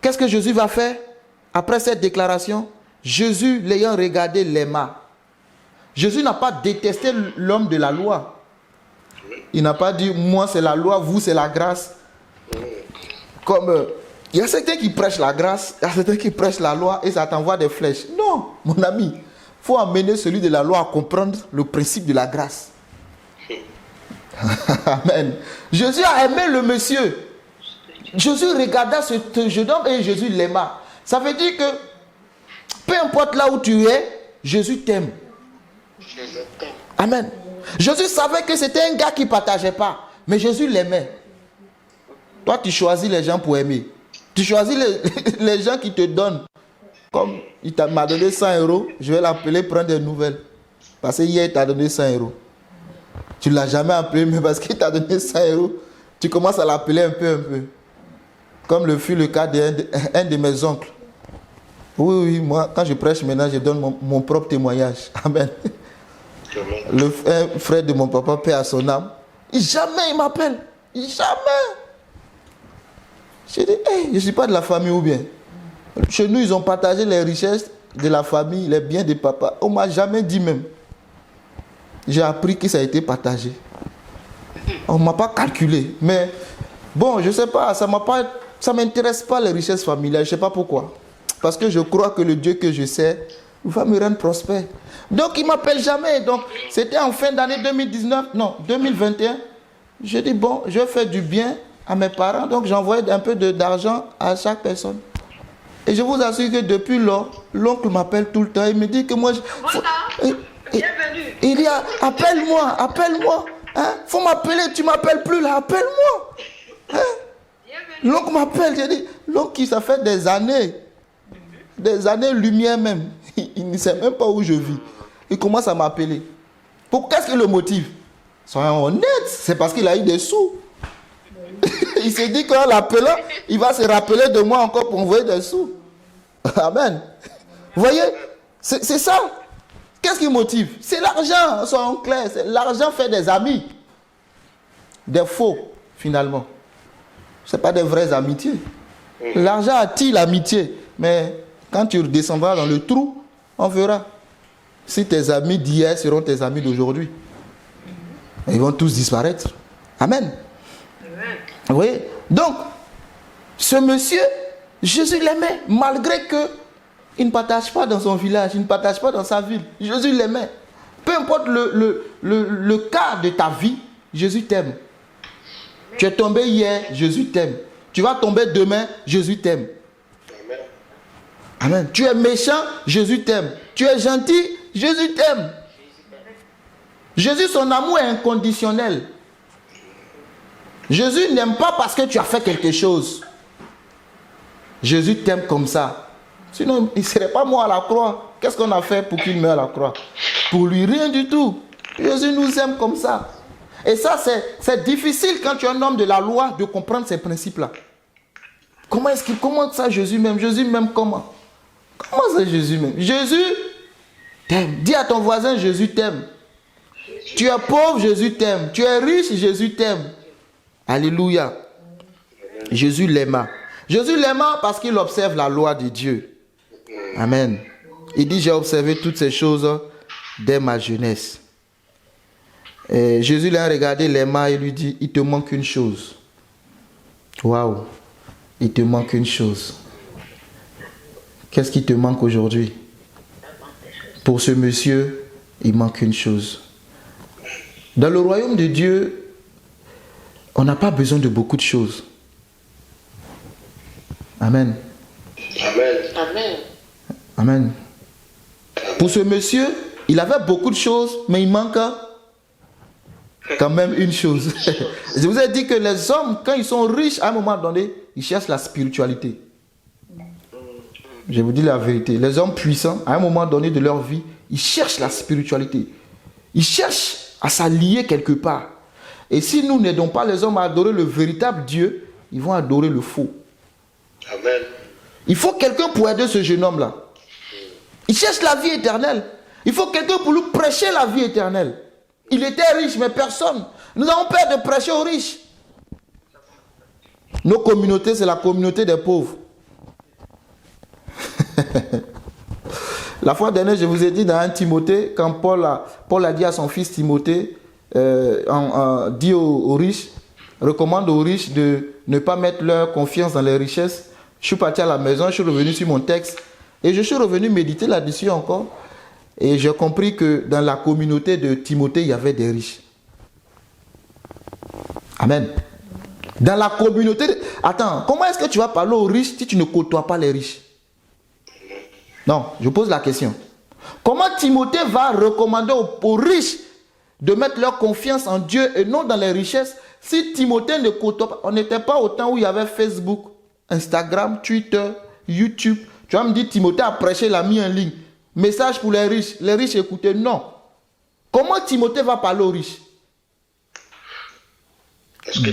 Speaker 1: qu'est-ce que Jésus va faire après cette déclaration? Jésus, l'ayant regardé, l'aima. Jésus n'a pas détesté l'homme de la loi. Il n'a pas dit, moi c'est la loi, vous c'est la grâce. Comme il y a certains qui prêchent la grâce, il y a certains qui prêchent la loi et ça t'envoie des flèches. Non, mon ami, il faut amener celui de la loi à comprendre le principe de la grâce. Amen. Jésus a aimé le monsieur. Jésus regarda ce jeune homme et Jésus l'aima. Ça veut dire que peu importe là où tu es, Jésus t'aime. Amen. Jésus savait que c'était un gars qui ne partageait pas, mais Jésus l'aimait. Toi, tu choisis les gens pour aimer. Tu choisis les gens qui te donnent. Comme il m'a donné 100 euros, je vais l'appeler prendre des nouvelles. Parce que hier, il t'a donné 100 euros. Tu ne l'as jamais appelé, mais parce qu'il t'a donné 100 euros, tu commences à l'appeler un peu. Comme le fut le cas d'un de mes oncles. Oui, moi, quand je prêche maintenant, je donne mon propre témoignage. Amen. Un frère de mon papa, paix à son âme, jamais il m'appelle. Jamais. Je dis, hey, je ne suis pas de la famille ou bien. Chez nous, ils ont partagé les richesses de la famille, les biens de papa. On ne m'a jamais dit même. J'ai appris que ça a été partagé. On ne m'a pas calculé. Mais bon, je ne sais pas, ça ne m'intéresse pas les richesses familiales. Je ne sais pas pourquoi. Parce que je crois que le Dieu que je sais va me rendre prospère. Donc, il ne m'appelle jamais. Donc, c'était en fin d'année 2021. Je dis, bon, je vais faire du bien à mes parents. Donc, j'envoyais un peu d'argent à chaque personne. Et je vous assure que depuis lors, l'oncle m'appelle tout le temps. Il me dit que moi...
Speaker 2: Bienvenue.
Speaker 1: Il dit, appelle-moi. Hein? Faut m'appeler, tu m'appelles plus là, appelle-moi. Hein? L'oncle m'appelle, j'ai dit, l'oncle, ça fait des années-lumière même. Il ne sait même pas où je vis. Il commence à m'appeler. Qu'est-ce que le motive? Soyons honnêtes, c'est parce qu'il a eu des sous. Il s'est dit qu'en l'appelant, il va se rappeler de moi encore pour envoyer des sous. Amen. Vous voyez, c'est ça. Qu'est-ce qui motive? C'est l'argent, soyons clairs. L'argent fait des amis. Des faux, finalement. Ce n'est pas des vraies amitiés. L'argent attire l'amitié. Mais quand tu redescendras dans le trou, on verra. Si tes amis d'hier seront tes amis d'aujourd'hui. Ils vont tous disparaître. Amen. Vous voyez? Donc, ce monsieur, Jésus l'aimait, malgré qu'il ne partage pas dans son village, il ne partage pas dans sa ville. Jésus l'aimait. Peu importe le cas de ta vie, Jésus t'aime. Tu es tombé hier, Jésus t'aime. Tu vas tomber demain, Jésus t'aime. Amen. Tu es méchant, Jésus t'aime. Tu es gentil, Jésus t'aime. Jésus, son amour est inconditionnel. Jésus n'aime pas parce que tu as fait quelque chose. Jésus t'aime comme ça. Sinon, il ne serait pas mort à la croix. Qu'est-ce qu'on a fait pour qu'il meure à la croix? Pour lui, rien du tout. Jésus nous aime comme ça. Et ça, c'est difficile quand tu es un homme de la loi de comprendre ces principes-là. Comment ça Jésus m'aime? Jésus m'aime comment? Comment ça Jésus m'aime? Jésus t'aime. Dis à ton voisin, Jésus t'aime. Tu es pauvre, Jésus t'aime. Tu es riche, Jésus t'aime. Alléluia. Jésus l'aima. Jésus l'aima parce qu'il observe la loi de Dieu. Amen. Il dit, j'ai observé toutes ces choses dès ma jeunesse. Et Jésus l'a regardé, l'aima et lui dit, il te manque une chose. Waouh. Il te manque une chose. Qu'est-ce qui te manque aujourd'hui? Pour ce monsieur, il manque une chose. Dans le royaume de Dieu, on n'a pas besoin de beaucoup de choses. Amen.
Speaker 4: Amen. Amen.
Speaker 1: Amen. Pour ce monsieur, il avait beaucoup de choses, mais il manque quand même une chose. Je vous ai dit que les hommes, quand ils sont riches, à un moment donné, ils cherchent la spiritualité. Je vous dis la vérité. Les hommes puissants, à un moment donné de leur vie, ils cherchent la spiritualité. Ils cherchent à s'allier quelque part. Et si nous n'aidons pas les hommes à adorer le véritable Dieu, ils vont adorer le faux.
Speaker 4: Amen.
Speaker 1: Il faut quelqu'un pour aider ce jeune homme-là. Il cherche la vie éternelle. Il faut quelqu'un pour lui prêcher la vie éternelle. Il était riche, mais personne. Nous avons peur de prêcher aux riches. Nos communautés, c'est la communauté des pauvres. La fois dernière, je vous ai dit dans 1 Timothée, quand Paul a dit à son fils Timothée, dit aux riches, recommande aux riches de ne pas mettre leur confiance dans les richesses. Je suis parti à la maison, je suis revenu sur mon texte et je suis revenu méditer là-dessus encore. Et j'ai compris que dans la communauté de Timothée, il y avait des riches. Amen. Dans la communauté... Attends, comment est-ce que tu vas parler aux riches si tu ne côtoies pas les riches? Non, je pose la question. Comment Timothée va recommander aux riches de mettre leur confiance en Dieu et non dans les richesses si Timothée ne côtoie pas? On n'était pas au temps où il y avait Facebook, Instagram, Twitter, YouTube. Tu vas me dire, Timothée a prêché, il a mis en ligne. Message pour les riches écoutaient. Non. Comment Timothée va parler aux riches?
Speaker 3: Est-ce que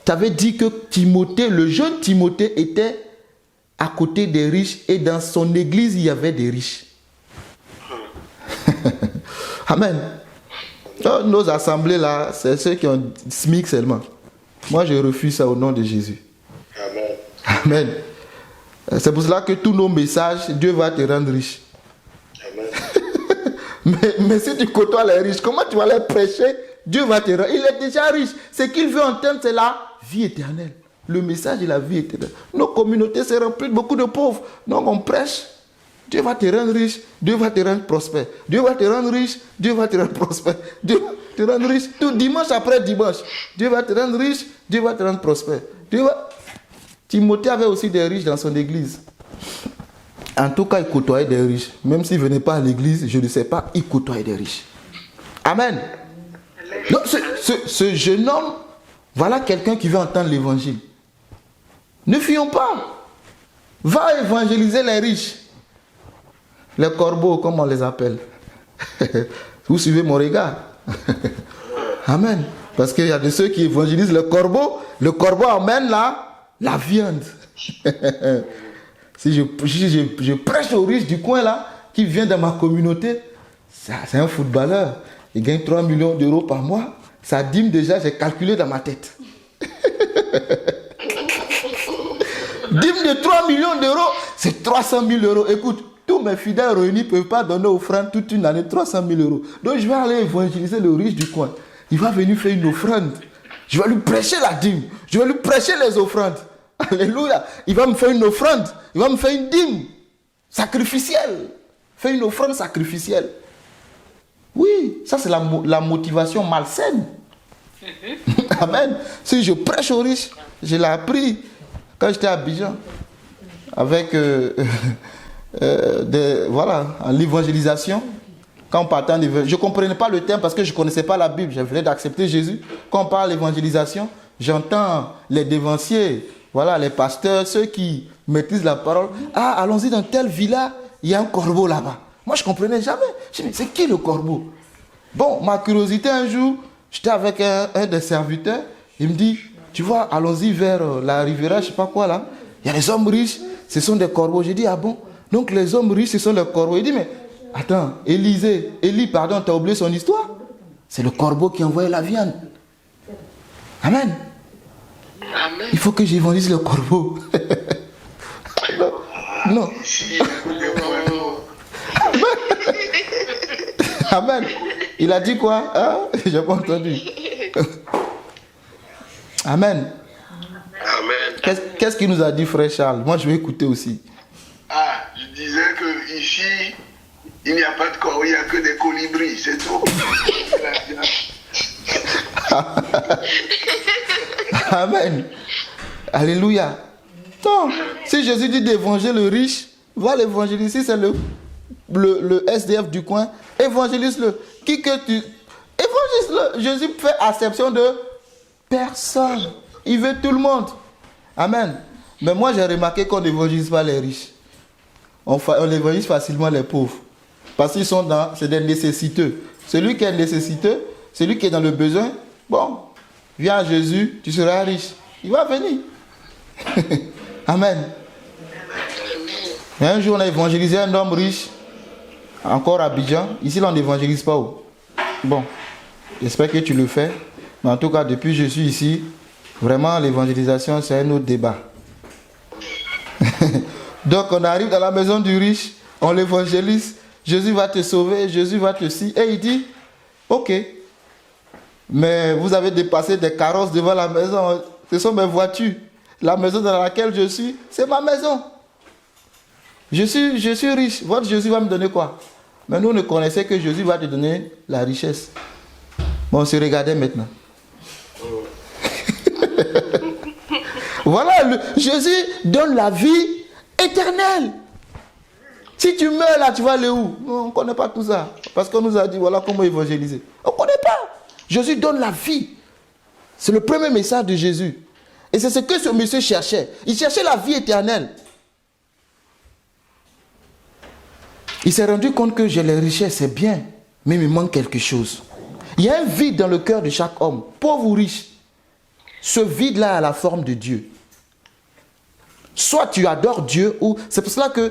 Speaker 1: tu avais dit que Timothée, le jeune Timothée, était à côté des riches et dans son église, il y avait des riches. Amen. Nos assemblées là, c'est ceux qui ont SMIC seulement. Moi, je refuse ça au nom de Jésus.
Speaker 3: Amen.
Speaker 1: Amen. C'est pour cela que tous nos messages, Dieu va te rendre riche.
Speaker 3: Amen.
Speaker 1: mais si tu côtoies les riches, comment tu vas les prêcher? Dieu va te rendre. Il est déjà riche. Ce qu'il veut entendre, c'est la vie éternelle. Le message de la vie éternelle. Nos communautés se remplissent de beaucoup de pauvres. Donc on prêche. Dieu va te rendre riche. Dieu va te rendre prospère. Dieu va te rendre riche. Dieu va te rendre prospère. Dieu va te rendre riche. Tout dimanche après dimanche. Dieu va te rendre riche. Dieu va te rendre prospère. Timothée avait aussi des riches dans son église. En tout cas, il côtoyait des riches. Même s'il ne venait pas à l'église, je ne sais pas, il côtoyait des riches. Amen. Donc, ce jeune homme, voilà quelqu'un qui veut entendre l'évangile. Ne fuyons pas. Va évangéliser les riches. Les corbeaux, comme on les appelle. Vous suivez mon regard. Amen. Parce qu'il y a de ceux qui évangélisent le corbeau. Le corbeau emmène la viande. Si je prêche aux riches du coin là, qui vient dans ma communauté, c'est un footballeur. Il gagne 3 millions d'euros par mois. Sa dîme déjà, j'ai calculé dans ma tête. Dîme de 3 millions d'euros, c'est 300 000 euros. Écoute, tous mes fidèles réunis ne peuvent pas donner offrande toute une année 300 000 euros. Donc je vais aller évangéliser le riche du coin. Il va venir faire une offrande. Je vais lui prêcher la dîme. Je vais lui prêcher les offrandes. Alléluia. Il va me faire une offrande. Il va me faire une dîme sacrificielle. Faire une offrande sacrificielle. Oui, ça c'est la motivation malsaine. Amen. Si je prêche aux riches, je l'ai appris quand j'étais à Abidjan. Avec, voilà, l'évangélisation. Quand on partait en évangélisation, je ne comprenais pas le terme parce que je ne connaissais pas la Bible. Je venais d'accepter Jésus. Quand on parle d'évangélisation, j'entends les dévanciers, voilà, les pasteurs, ceux qui maîtrisent la parole. Ah, allons-y dans telle villa, il y a un corbeau là-bas. Moi, je ne comprenais jamais. Je me dis, c'est qui le corbeau? Bon, ma curiosité, un jour, j'étais avec un des serviteurs. Il me dit, tu vois, allons-y vers la Riviera, je ne sais pas quoi là. Il y a les hommes riches, ce sont des corbeaux. J'ai dit, ah bon? Donc les hommes riches, ce sont les corbeaux. Il dit, mais attends, Élie, pardon, tu as oublié son histoire? C'est le corbeau qui envoyait la viande. Amen. Amen. Il faut que j'évangélise le corbeau. Non. Amen. Il a dit quoi? Hein? Je n'ai pas entendu. Amen.
Speaker 3: Amen.
Speaker 1: Qu'est-ce qu'il nous a dit, frère Charles? Moi, je vais écouter aussi.
Speaker 3: Ah, je disais que ici, il n'y a pas de corbeau, il n'y a que des colibris, c'est tout.
Speaker 1: Amen. Alléluia. Donc, si Jésus dit d'évangéliser le riche, va l'évangéliser. Si c'est le SDF du coin, évangélise-le. Qui que tu... Évangélise-le. Jésus fait acception de personne. Il veut tout le monde. Amen. Mais moi, j'ai remarqué qu'on n'évangélise pas les riches. On évangélise facilement les pauvres. Parce qu'ils sont c'est des nécessiteux. Celui qui est nécessiteux, celui qui est dans le besoin, bon, viens à Jésus, tu seras riche. Il va venir. Amen. Et un jour, on a évangélisé un homme riche, encore à Abidjan. Ici, là, on n'évangélise pas où. Bon, j'espère que tu le fais. Mais en tout cas, depuis que je suis ici, vraiment, l'évangélisation, c'est un autre débat. Donc, on arrive dans la maison du riche, on l'évangélise, Jésus va te sauver, Jésus va te si. Et il dit, ok, mais vous avez dépassé des carrosses devant la maison, ce sont mes voitures. La maison dans laquelle je suis, c'est ma maison. Je suis riche, votre Jésus va me donner quoi? Mais nous, on ne connaissait que Jésus va te donner la richesse. Bon, on se regardait maintenant. Voilà, Jésus donne la vie éternelle. Si tu meurs là, tu vas aller où? On ne connaît pas tout ça. Parce qu'on nous a dit, voilà comment évangéliser. On ne connaît pas. Jésus donne la vie. C'est le premier message de Jésus. Et c'est ce que ce monsieur cherchait. Il cherchait la vie éternelle. Il s'est rendu compte que j'ai les richesses, c'est bien. Mais il me manque quelque chose. Il y a un vide dans le cœur de chaque homme, pauvre ou riche. ce vide-là a la forme de Dieu. Soit tu adores Dieu, ou c'est pour cela que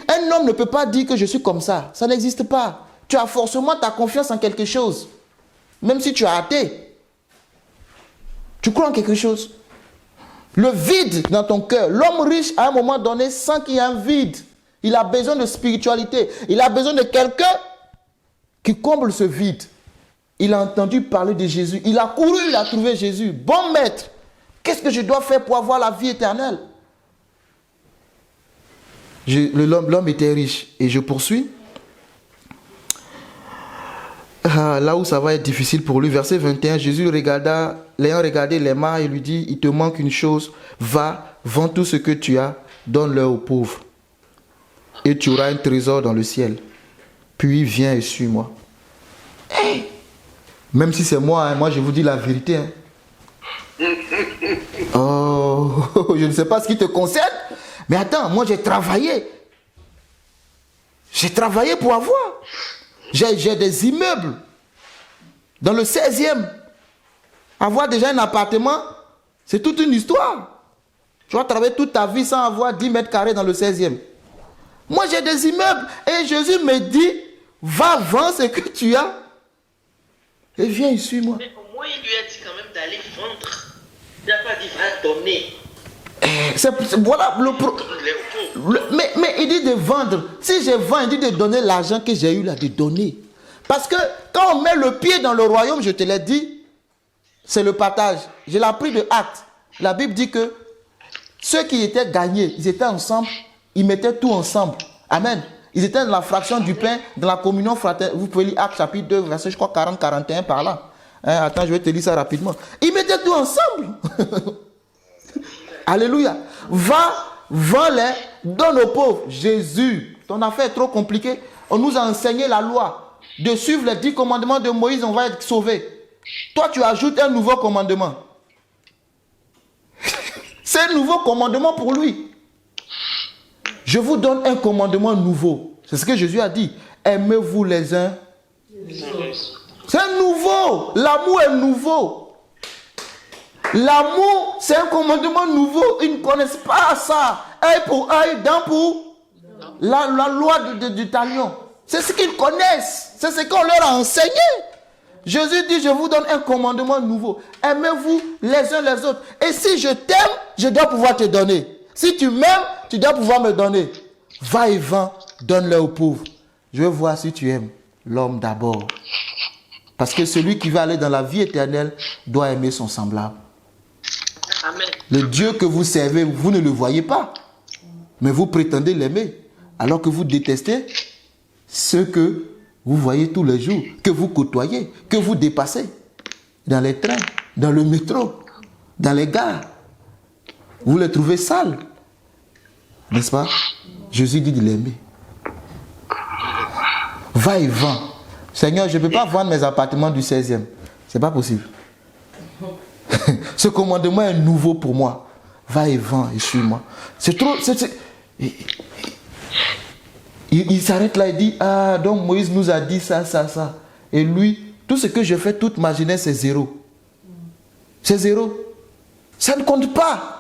Speaker 1: un homme ne peut pas dire que je suis comme ça. Ça n'existe pas. Tu as forcément ta confiance en quelque chose. Même si tu es athée. Tu crois en quelque chose. Le vide dans ton cœur. L'homme riche, à un moment donné, sent qu'il y a un vide. Il a besoin de spiritualité. Il a besoin de quelqu'un qui comble ce vide. Il a entendu parler de Jésus. Il a couru, il a trouvé Jésus. Bon maître, qu'est-ce que je dois faire pour avoir la vie éternelle? L'homme était riche. Et je poursuis. Là où ça va être difficile pour lui. Verset 21, Jésus l'ayant regardé les mains, il lui dit, il te manque une chose. Va, vends tout ce que tu as, donne-le aux pauvres. Et tu auras un trésor dans le ciel. Puis viens et suis-moi. Hey! Même si c'est moi, hein, moi je vous dis la vérité. Hein. Oh, je ne sais pas ce qui te concerne. Mais attends, moi j'ai travaillé. J'ai travaillé pour avoir. J'ai des immeubles. Dans le 16e. Avoir déjà un appartement, c'est toute une histoire. Tu vas travailler toute ta vie sans avoir 10 mètres carrés dans le 16e. Moi j'ai des immeubles. Et Jésus me dit, va vendre ce que tu as. Et viens et suis-moi.
Speaker 4: Mais au moins il lui a dit quand même d'aller vendre. Il n'a pas dit va donner.
Speaker 1: Voilà mais il dit de vendre. Si je vends, il dit de donner l'argent que j'ai eu là, de donner. Parce que quand on met le pied dans le royaume, je te l'ai dit, c'est le partage. Je l'ai appris de Actes. La Bible dit que ceux qui étaient gagnés, ils étaient ensemble, ils mettaient tout ensemble. Amen. Ils étaient dans la fraction du pain, dans la communion fraternelle. Vous pouvez lire Actes chapitre 2, verset je crois 40-41 par là. Hein, attends, je vais te lire ça rapidement. Ils mettaient tout ensemble. Alléluia. Va, vends-les, donne aux pauvres. Jésus, ton affaire est trop compliquée. On nous a enseigné la loi. De suivre les 10 commandements de Moïse, on va être sauvé. Toi, tu ajoutes un nouveau commandement. C'est un nouveau commandement pour lui. Je vous donne un commandement nouveau. C'est ce que Jésus a dit. Aimez-vous les uns. C'est nouveau. L'amour est nouveau. L'amour, c'est un commandement nouveau. Ils ne connaissent pas ça. Œil pour œil, dent pour la loi du talion. C'est ce qu'ils connaissent. C'est ce qu'on leur a enseigné. Jésus dit, je vous donne un commandement nouveau. Aimez-vous les uns les autres. Et si je t'aime, je dois pouvoir te donner. Si tu m'aimes, tu dois pouvoir me donner. Va et vends, donne-le aux pauvres. Je veux voir si tu aimes l'homme d'abord. Parce que celui qui va aller dans la vie éternelle doit aimer son semblable.
Speaker 4: Amen.
Speaker 1: Le Dieu que vous servez, vous ne le voyez pas. Mais vous prétendez l'aimer. Alors que vous détestez ceux que vous voyez tous les jours, que vous côtoyez, que vous dépassez. Dans les trains, dans le métro, dans les gares. Vous les trouvez sales. N'est-ce pas? Jésus dit de l'aimer. Va et vends. Seigneur, je ne peux pas vendre mes appartements du 16e. Ce n'est pas possible. Ce commandement est nouveau pour moi. Va et vends et suis-moi. C'est trop... Il s'arrête là et dit, ah, donc Moïse nous a dit ça, ça, ça. Et lui, tout ce que je fais toute ma jeunesse, c'est zéro. C'est zéro. Ça ne compte pas.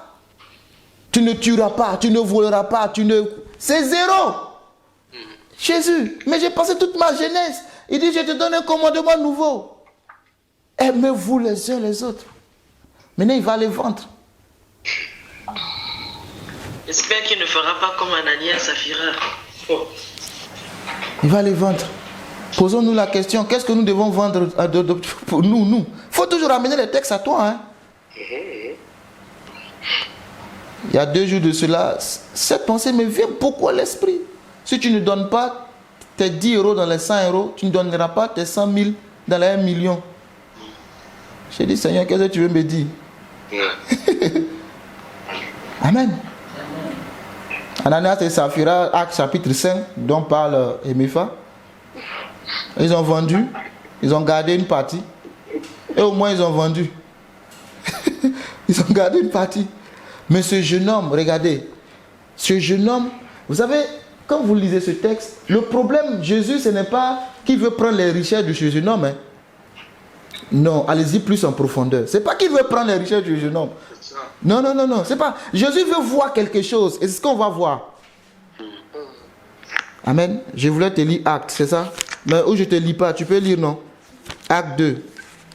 Speaker 1: Tu ne tueras pas, tu ne voleras pas, c'est zéro. Jésus, mais j'ai passé toute ma jeunesse. Il dit, je te donne un commandement nouveau. Aimez-vous les uns les autres. Maintenant, il va les vendre.
Speaker 4: J'espère qu'il ne fera pas comme Ananias Saphira.
Speaker 1: Il va les vendre. Posons-nous la question, qu'est-ce que nous devons vendre pour nous? Il faut toujours amener les textes à toi. Hein? Il y a 2 jours de cela, cette pensée me vient beaucoup à l'esprit. Si tu ne donnes pas tes 10 euros dans les 100 euros, tu ne donneras pas tes 100 000 dans les 1 million. J'ai dit, Seigneur, qu'est-ce que tu veux me dire? Amen. Ananias et Saphira, Actes chapitre 5, dont parle Emefa. Ils ont vendu, ils ont gardé une partie. Et au moins, ils ont vendu. Ils ont gardé une partie. Mais ce jeune homme, regardez, ce jeune homme, vous savez, quand vous lisez ce texte, le problème, Jésus, ce n'est pas qu'il veut prendre les richesses de ce jeune homme. Hein. Non, allez-y plus en profondeur. C'est pas qu'il veut prendre les richesses du jeune homme. Non, non, non, non. C'est pas. Jésus veut voir quelque chose. Et c'est ce qu'on va voir. Amen. Je voulais te lire Acte, c'est ça? Mais où je te lis pas, tu peux lire, non? Acte 2.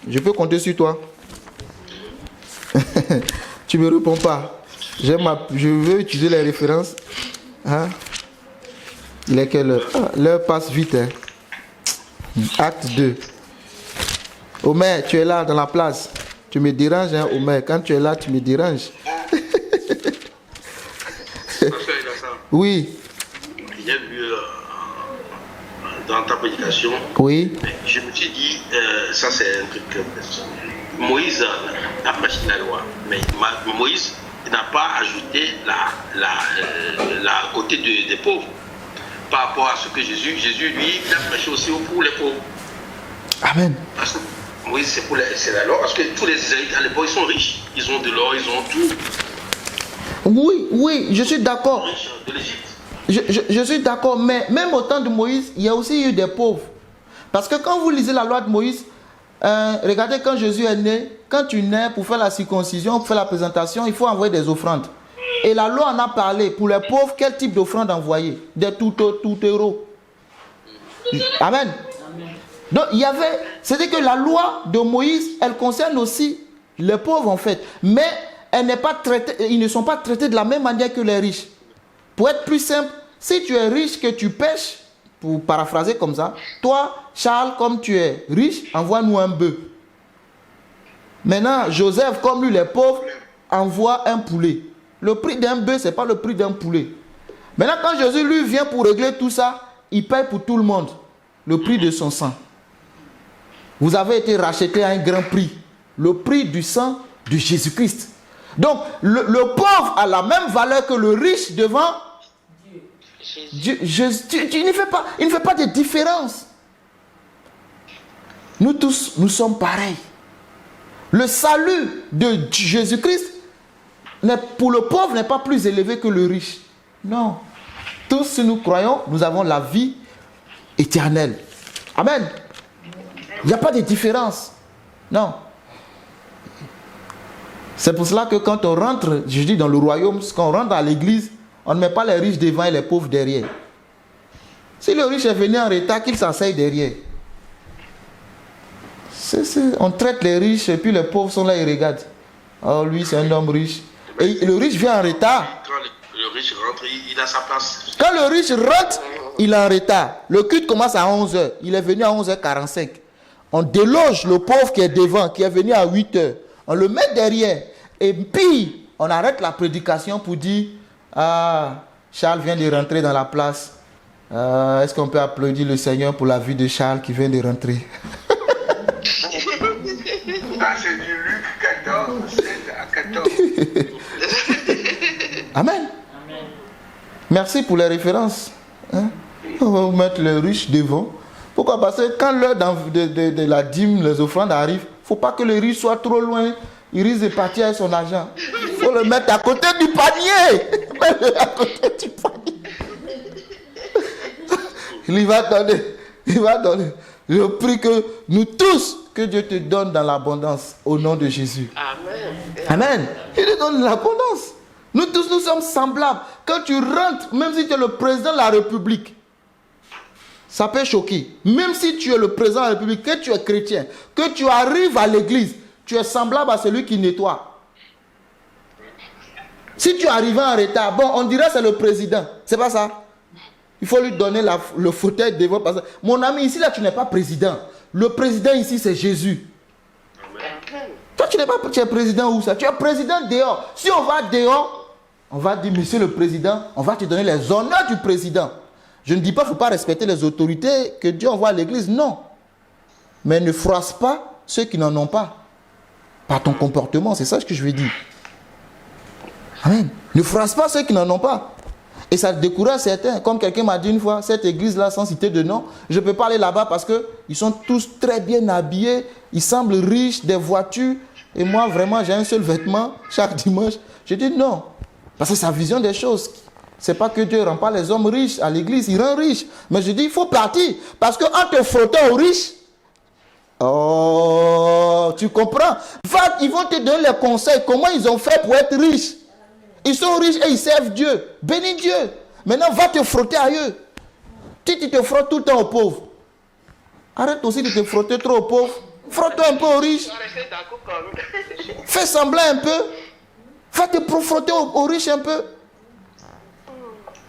Speaker 1: Je peux compter sur toi. Tu me réponds pas. Je veux utiliser les références. Hein? Il est quelle heure? Ah, l'heure passe vite. Hein? Acte 2. Omer, tu es là dans la place. Tu me déranges, hein, Omer. Quand tu es là, tu me déranges. Oui.
Speaker 5: J'ai vu dans ta prédication.
Speaker 1: Oui.
Speaker 5: Je me suis dit, ça c'est un truc. Moïse a prêché la loi, mais Moïse n'a pas ajouté la côté des pauvres par rapport à ce que Jésus, lui, il a prêché aussi pour les pauvres.
Speaker 1: Amen.
Speaker 5: Parce que Moïse, c'est la loi, parce que tous les Israélites à l'époque, ils sont riches. Ils ont de l'or, ils ont tout.
Speaker 1: Oui, oui, je suis d'accord.
Speaker 5: Riches de l'Égypte.
Speaker 1: Je suis d'accord, mais même au temps de Moïse, il y a aussi eu des pauvres. Parce que quand vous lisez la loi de Moïse, regardez quand Jésus est né, quand tu nais pour faire la circoncision, pour faire la présentation, il faut envoyer des offrandes. Et la loi en a parlé. Pour les pauvres, quel type d'offrande envoyer? Des tout-euros. Amen. Donc il y avait, c'était que la loi de Moïse, elle concerne aussi les pauvres en fait. Mais elle n'est pas traitée, ils ne sont pas traités de la même manière que les riches. Pour être plus simple, si tu es riche que tu pêches, pour paraphraser comme ça, toi, Charles, comme tu es riche, envoie-nous un bœuf. Maintenant, Joseph, comme lui, les pauvres, envoie un poulet. Le prix d'un bœuf, ce n'est pas le prix d'un poulet. Maintenant, quand Jésus, lui, vient pour régler tout ça, il paye pour tout le monde le prix de son sang. Vous avez été racheté à un grand prix. Le prix du sang de Jésus-Christ. Donc, le pauvre a la même valeur que le riche devant Dieu. Il ne fait pas de différence. Nous tous, nous sommes pareils. Le salut de Jésus-Christ, pour le pauvre, n'est pas plus élevé que le riche. Non. Tous, si nous croyons, nous avons la vie éternelle. Amen. Il n'y a pas de différence. Non. C'est pour cela que quand on rentre, je dis dans le royaume, quand on rentre à l'église, on ne met pas les riches devant et les pauvres derrière. Si le riche est venu en retard, qu'il s'asseye derrière. On traite les riches et puis les pauvres sont là et regardent. Oh, lui, c'est un homme riche. Et le riche vient en retard.
Speaker 5: Quand le riche rentre, il a sa place.
Speaker 1: Quand le riche rentre, il est en retard. Le culte commence à 11h. Il est venu à 11h45. On déloge le pauvre qui est devant, qui est venu à 8h. On le met derrière. Et puis, on arrête la prédication pour dire, ah, Charles vient de rentrer dans la place. Est-ce qu'on peut applaudir le Seigneur pour la vie de Charles qui vient de rentrer?
Speaker 3: Ah, c'est du Luc 14, 7 à 14.
Speaker 1: Amen. Merci pour les références. Hein? On va vous mettre les riches devant. Pourquoi? Parce que quand l'heure de la dîme, les offrandes arrivent, il ne faut pas que le riche soit trop loin. Il risque de partir avec son argent. Il faut le mettre à côté du panier. Mets-le à côté du panier. Il va donner. Il va donner. Je prie que nous tous, que Dieu te donne dans l'abondance au nom de Jésus.
Speaker 5: Amen.
Speaker 1: Amen. Il te donne l'abondance. Nous tous, nous sommes semblables. Quand tu rentres, même si tu es le président de la République, ça peut choquer. Même si tu es le président de la République, que tu es chrétien, que tu arrives à l'église, tu es semblable à celui qui nettoie. Si tu arrives en retard, bon, on dirait que c'est le président. C'est pas ça. Il faut lui donner le fauteuil devant. Mon ami, ici, là, tu n'es pas président. Le président ici, c'est Jésus.
Speaker 5: Amen.
Speaker 1: Toi, tu n'es pas président où ça? Tu es président dehors. Si on va dehors, on va dire, monsieur le président, on va te donner les honneurs du président. Je ne dis pas qu'il ne faut pas respecter les autorités que Dieu envoie à l'église, non. Mais ne froisse pas ceux qui n'en ont pas. Par ton comportement, c'est ça ce que je veux dire. Amen. Ne froisse pas ceux qui n'en ont pas. Et ça décourage certains. Comme quelqu'un m'a dit une fois, cette église-là, sans citer de nom, je ne peux pas aller là-bas parce qu'ils sont tous très bien habillés, ils semblent riches, des voitures. Et moi, vraiment, j'ai un seul vêtement chaque dimanche. Je dis non. Parce que c'est sa vision des choses. Ce n'est pas que Dieu ne rend pas les hommes riches à l'église, il rend riches. Mais je dis, il faut partir. Parce qu'en te frottant aux riches, Oh, tu comprends? Va, ils vont te donner les conseils. Comment ils ont fait pour être riches? Ils sont riches et ils servent Dieu. Bénis Dieu. Maintenant, va te frotter à eux. Tu te frottes tout le temps aux pauvres. Arrête aussi de te frotter trop aux pauvres. Frotte-toi un peu aux riches. Fais semblant un peu. Va te frotter aux riches un peu.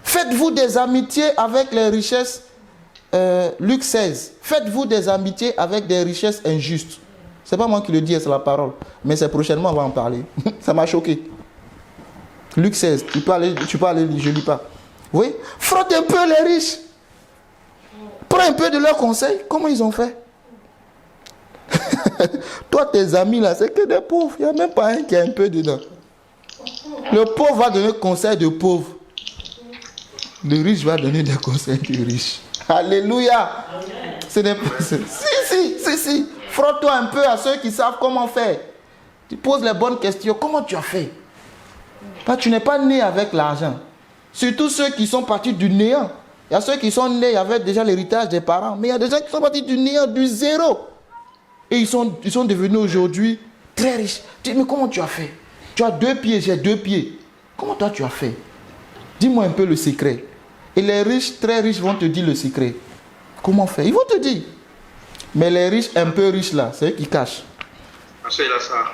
Speaker 1: Faites-vous des amitiés avec les richesses. Luc 16. Faites-vous des amitiés avec des richesses injustes. C'est pas moi qui le dis, c'est la parole. Mais c'est prochainement, on va en parler. Ça m'a choqué. Luc 16. Tu peux aller, je lis pas. Oui. Frotte un peu les riches. Prends un peu de leurs conseils. Comment ils ont fait? Toi, tes amis là, c'est que des pauvres. Il n'y a même pas un qui a un peu dedans. Le pauvre va donner conseil de pauvre. Le riche va donner des conseils de riche. Alléluia. Ce n'est pas... Si. Frotte-toi un peu à ceux qui savent comment faire. Tu poses les bonnes questions. Comment tu as fait? Parce que tu n'es pas né avec l'argent. Surtout ceux qui sont partis du néant. Il y a ceux qui sont nés avec déjà l'héritage des parents. Mais il y a des gens qui sont partis du néant, du zéro. Et ils sont devenus aujourd'hui très riches. Tu dis, mais comment tu as fait? Tu as 2 pieds, j'ai 2 pieds. Comment toi tu as fait? Dis-moi un peu le secret. Et les riches, très riches, vont te dire le secret. Comment faire? Ils vont te dire. Mais les riches, un peu riches là, c'est eux qui cachent.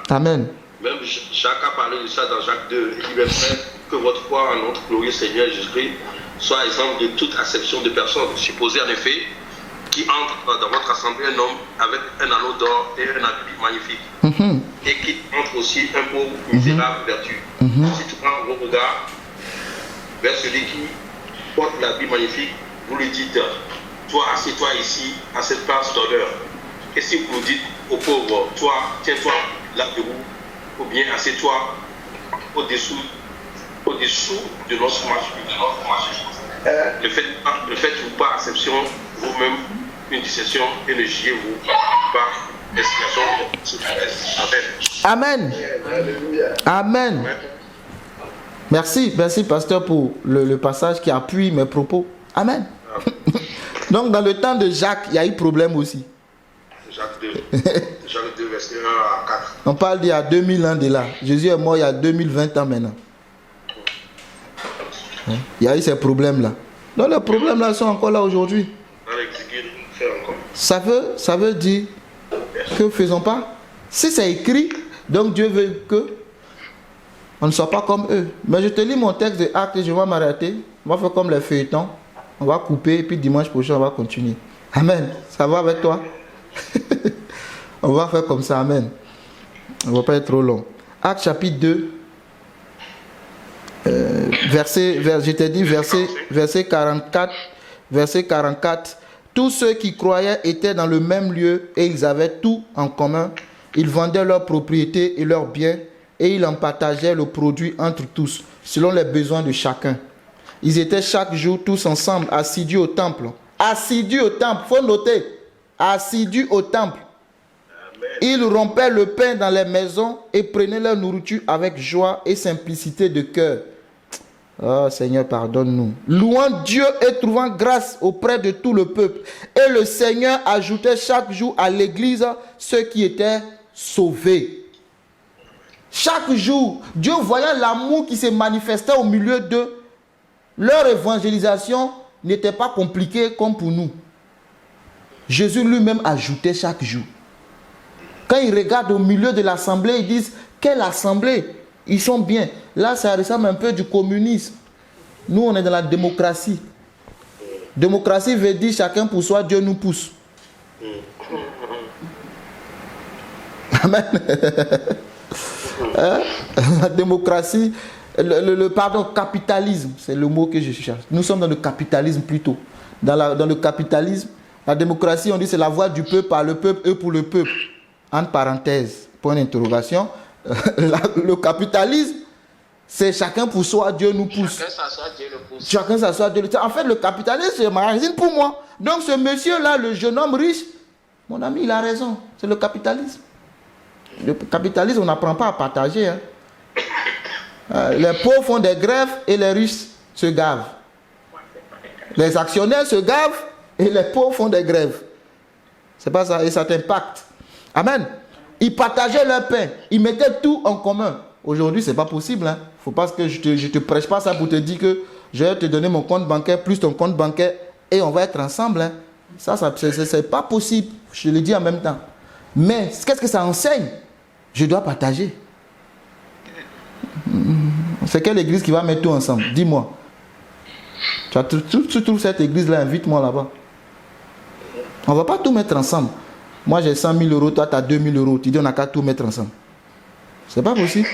Speaker 1: Amen.
Speaker 5: Même Jacques a parlé de ça dans Jacques 2. Il dit, mes frères, que votre foi en notre glorieux Seigneur Jésus-Christ soit exemple de toute acception de personnes. Supposez en effet qu'il entre dans votre assemblée un homme avec un anneau d'or et un habit magnifique. Et qu'il entre aussi un pauvre misérable vertu. Si tu prends vos regards vers celui qui porte l'habit magnifique, vous lui dites, toi, assieds-toi ici, à cette place d'honneur. Et si vous dites au pauvre, toi, tiens-toi là debout, ou bien assieds-toi au-dessous de notre marché. Ne faites-vous pas exception vous-même une dissension et ne jugez-vous par l'expiation.
Speaker 1: Amen. Amen. Merci, pasteur, pour le passage qui appuie mes propos. Amen. Donc, dans le temps de Jacques, il y a eu problème aussi.
Speaker 5: Jacques 2, verset 1 à 4.
Speaker 1: On parle d'il y a 2000 ans de là. Jésus est mort il y a 2020 ans maintenant. Il y a eu ces problèmes-là. Donc, les problèmes-là sont encore là aujourd'hui. Ça veut dire que faisons pas. Si c'est écrit, donc Dieu veut que on ne soit pas comme eux. Mais je te lis mon texte de Actes et je vais m'arrêter. On va faire comme les feuilletons. On va couper et puis dimanche prochain, on va continuer. Amen. Ça va avec toi? On va faire comme ça. Amen. On ne va pas être trop long. Actes chapitre 2. Je t'ai dit verset 44. Verset 44. Tous ceux qui croyaient étaient dans le même lieu et ils avaient tout en commun. Ils vendaient leurs propriétés et leurs biens et ils en partageaient le produit entre tous, selon les besoins de chacun. Ils étaient chaque jour tous ensemble, assidus au temple. Assidus au temple, il faut noter. Assidus au temple. Ils rompaient le pain dans les maisons et prenaient leur nourriture avec joie et simplicité de cœur. Oh Seigneur, pardonne-nous. Louant Dieu et trouvant grâce auprès de tout le peuple. Et le Seigneur ajoutait chaque jour à l'église ceux qui étaient sauvés. Chaque jour, Dieu voyant l'amour qui se manifestait au milieu d'eux, leur évangélisation n'était pas compliquée comme pour nous. Jésus lui-même ajoutait chaque jour. Quand ils regardent au milieu de l'assemblée, ils disent, quelle assemblée? Ils sont bien. Là, ça ressemble un peu du communisme. Nous, on est dans la démocratie. Démocratie veut dire chacun pour soi, Dieu nous pousse. Amen. La démocratie, capitalisme, c'est le mot que je cherche. Nous sommes dans le capitalisme plutôt. Dans le capitalisme, la démocratie, on dit c'est la voix du peuple, par le peuple, eux pour le peuple. Entre parenthèses, point d'interrogation. Le capitalisme, c'est chacun pour soi, Dieu nous pousse. Chacun s'assoit, Dieu le pousse. En fait, le capitalisme, c'est ma résine pour moi. Donc ce monsieur-là, le jeune homme riche, mon ami, il a raison. C'est le capitalisme. Le capitalisme, on n'apprend pas à partager. Hein. Les pauvres font des grèves et les riches se gavent. Les actionnaires se gavent et les pauvres font des grèves. C'est pas ça, et ça t'impacte. Amen. Ils partageaient leur pain. Ils mettaient tout en commun. Aujourd'hui, ce n'est pas possible. Hein. Faut pas que je te prêche pas ça pour te dire que je vais te donner mon compte bancaire plus ton compte bancaire et on va être ensemble. Hein. Ça c'est pas possible. Je le dis en même temps. Mais qu'est-ce que ça enseigne? Je dois partager. C'est quelle église qui va mettre tout ensemble? Dis-moi. Tu trouves cette église-là, invite-moi là-bas. On ne va pas tout mettre ensemble. Moi j'ai 100 000 euros, toi tu as 2 000 euros. Tu dis on n'a qu'à tout mettre ensemble. C'est pas possible.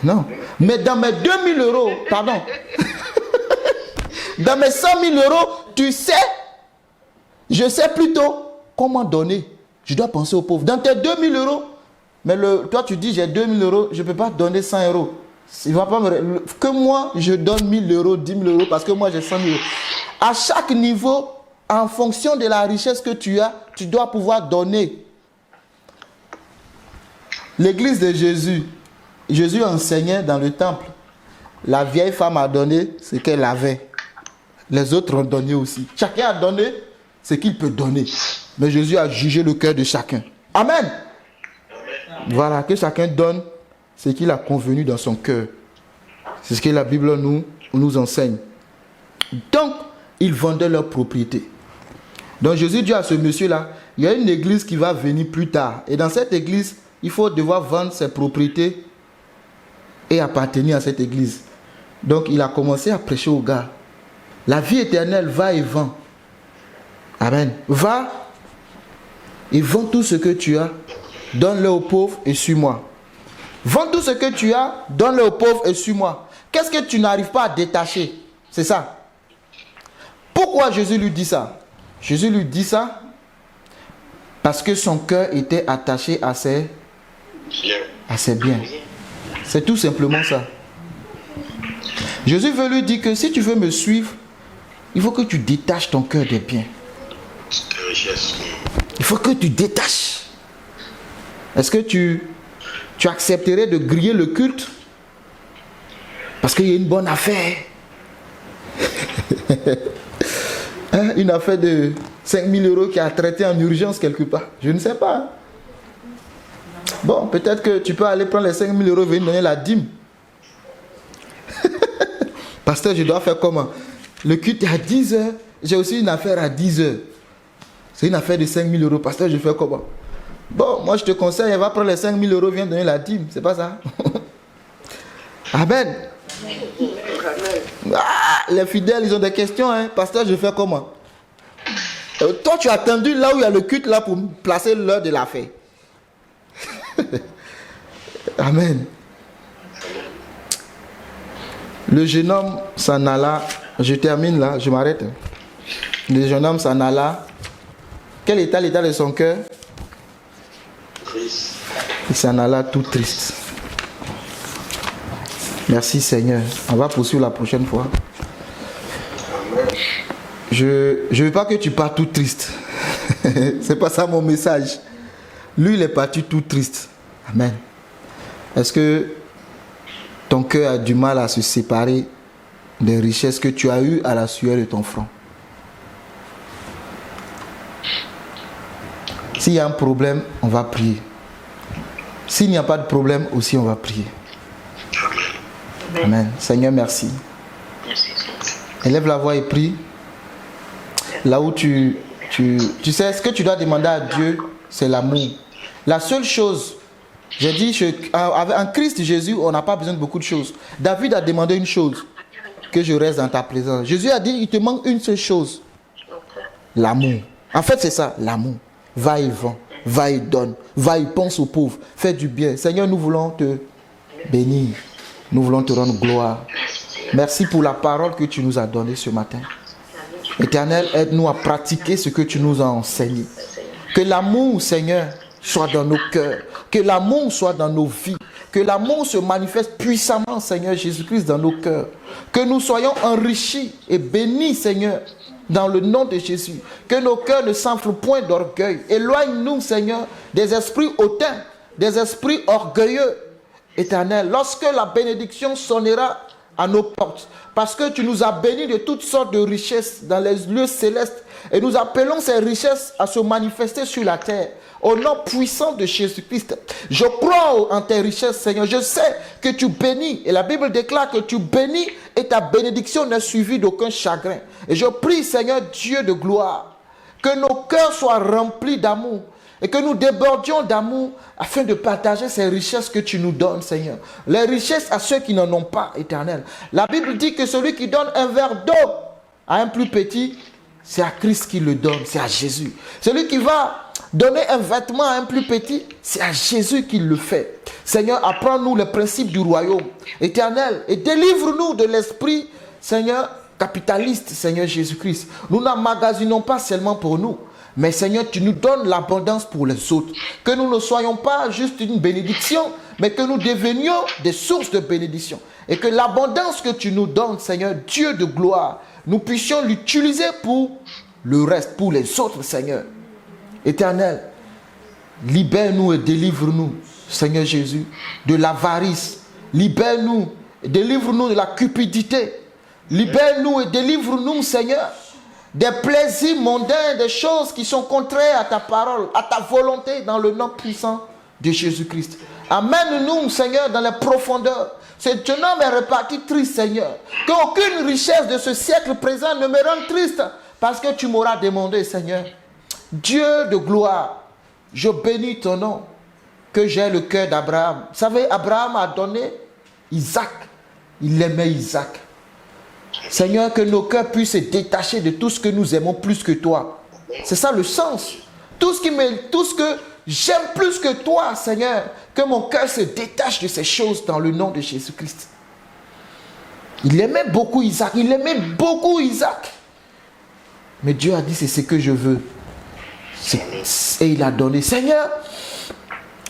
Speaker 1: Non. Mais dans mes 2 000 euros, pardon. Dans mes 100 000 euros, tu sais, je sais plutôt comment donner. Je dois penser aux pauvres. Dans tes 2 000 euros, mais toi tu dis j'ai 2 000 euros, je ne peux pas donner 100 euros. Il va pas que moi, je donne 1 000 euros, 10 000 euros parce que moi j'ai 100 000 euros. À chaque niveau, en fonction de la richesse que tu as, tu dois pouvoir donner. L'église de Jésus, Jésus enseignait dans le temple. La vieille femme a donné ce qu'elle avait. Les autres ont donné aussi. Chacun a donné ce qu'il peut donner. Mais Jésus a jugé le cœur de chacun. Amen. Voilà, que chacun donne ce qu'il a convenu dans son cœur. C'est ce que la Bible nous enseigne. Donc, ils vendaient leur propriété. Donc Jésus dit à ce monsieur-là, il y a une église qui va venir plus tard. Et dans cette église, il faut devoir vendre ses propriétés et appartenir à cette église. Donc il a commencé à prêcher aux gars. La vie éternelle va et vend. Amen. Va et vends tout ce que tu as. Donne-le aux pauvres et suis-moi. Vends tout ce que tu as, donne-le aux pauvres et suis-moi. Qu'est-ce que tu n'arrives pas à détacher? C'est ça. Pourquoi Jésus lui dit ça? Jésus lui dit ça parce que son cœur était attaché à ses biens. C'est tout simplement ça. Jésus veut lui dire que si tu veux me suivre, il faut que tu détaches ton cœur des biens. Il faut que tu détaches. Est-ce que tu accepterais de griller le culte parce qu'il y a une bonne affaire? Hein, une affaire de 5 000 euros qui a traité en urgence quelque part. Je ne sais pas. Bon, peut-être que tu peux aller prendre les 5 000 euros et venir donner la dîme. Pasteur, je dois faire comment? Le culte est à 10 heures. J'ai aussi une affaire à 10 heures. C'est une affaire de 5 000 euros. Pasteur, je fais comment? Bon, moi je te conseille, elle va prendre les 5 000 euros, viens donner la dîme. C'est pas ça? Amen. Ah, les fidèles, ils ont des questions. Hein. Pasteur, je fais comment? Toi, tu as attendu là où il y a le culte là pour placer l'heure de l'affaire. Amen. Le jeune homme s'en alla. Je termine là, je m'arrête. Le jeune homme s'en alla. Quel était l'état de son cœur? Il s'en alla tout triste. Merci Seigneur. On va poursuivre la prochaine fois. Je ne veux pas que tu partes tout triste. C'est pas ça mon message. Lui, il est parti tout triste. Amen. Est-ce que ton cœur a du mal à se séparer des richesses que tu as eues à la sueur de ton front? S'il y a un problème, on va prier. S'il n'y a pas de problème, aussi on va prier. Amen. Seigneur, merci. Élève la voix et prie. Là où tu sais, ce que tu dois demander à Dieu, c'est l'amour. La seule chose, j'ai dit, en Christ Jésus, on n'a pas besoin de beaucoup de choses. David a demandé une chose, que je reste dans ta présence. Jésus a dit, il te manque une seule chose, l'amour. En fait, c'est ça, l'amour. Va et vends, va et donne, va et pense aux pauvres, fais du bien. Seigneur, nous voulons te bénir, nous voulons te rendre gloire. Merci pour la parole que tu nous as donnée ce matin. Éternel, aide-nous à pratiquer ce que tu nous as enseigné. Que l'amour, Seigneur, soit dans nos cœurs. Que l'amour soit dans nos vies. Que l'amour se manifeste puissamment, Seigneur Jésus-Christ, dans nos cœurs. Que nous soyons enrichis et bénis, Seigneur, dans le nom de Jésus. Que nos cœurs ne s'enflent point d'orgueil. Éloigne-nous, Seigneur, des esprits hautains, des esprits orgueilleux. Éternel, lorsque la bénédiction sonnera à nos portes. Parce que tu nous as bénis de toutes sortes de richesses dans les lieux célestes. Et nous appelons ces richesses à se manifester sur la terre. Au nom puissant de Jésus-Christ. Je crois en tes richesses, Seigneur. Je sais que tu bénis. Et la Bible déclare que tu bénis et ta bénédiction n'est suivie d'aucun chagrin. Et je prie, Seigneur Dieu de gloire, que nos cœurs soient remplis d'amour. Et que nous débordions d'amour afin de partager ces richesses que tu nous donnes, Seigneur. Les richesses à ceux qui n'en ont pas, Éternel. La Bible dit que celui qui donne un verre d'eau à un plus petit, c'est à Christ qui le donne, c'est à Jésus. Celui qui va donner un vêtement à un plus petit, c'est à Jésus qui le fait. Seigneur, apprends-nous les principes du royaume, Éternel, et délivre-nous de l'esprit, Seigneur, capitaliste, Seigneur Jésus-Christ. Nous n'emmagasinons pas seulement pour nous, mais Seigneur, tu nous donnes l'abondance pour les autres. Que nous ne soyons pas juste une bénédiction, mais que nous devenions des sources de bénédiction. Et que l'abondance que tu nous donnes, Seigneur, Dieu de gloire, nous puissions l'utiliser pour le reste, pour les autres, Seigneur. Éternel, libère-nous et délivre-nous, Seigneur Jésus, de l'avarice. Libère-nous et délivre-nous de la cupidité. Libère-nous et délivre-nous, Seigneur, des plaisirs mondains, des choses qui sont contraires à ta parole, à ta volonté, dans le nom puissant de Jésus-Christ. Amène-nous, Seigneur, dans les profondeurs. Ce jeune homme est reparti triste, Seigneur. Qu'aucune richesse de ce siècle présent ne me rende triste, parce que tu m'auras demandé, Seigneur. Dieu de gloire, je bénis ton nom, que j'ai le cœur d'Abraham. Vous savez, Abraham a donné Isaac. Il aimait Isaac. Seigneur, que nos cœurs puissent se détacher de tout ce que nous aimons plus que toi. C'est ça le sens. Tout ce que j'aime plus que toi, Seigneur, que mon cœur se détache de ces choses dans le nom de Jésus-Christ. Il aimait beaucoup Isaac. Il aimait beaucoup Isaac. Mais Dieu a dit, c'est ce que je veux. Et il a donné. Seigneur,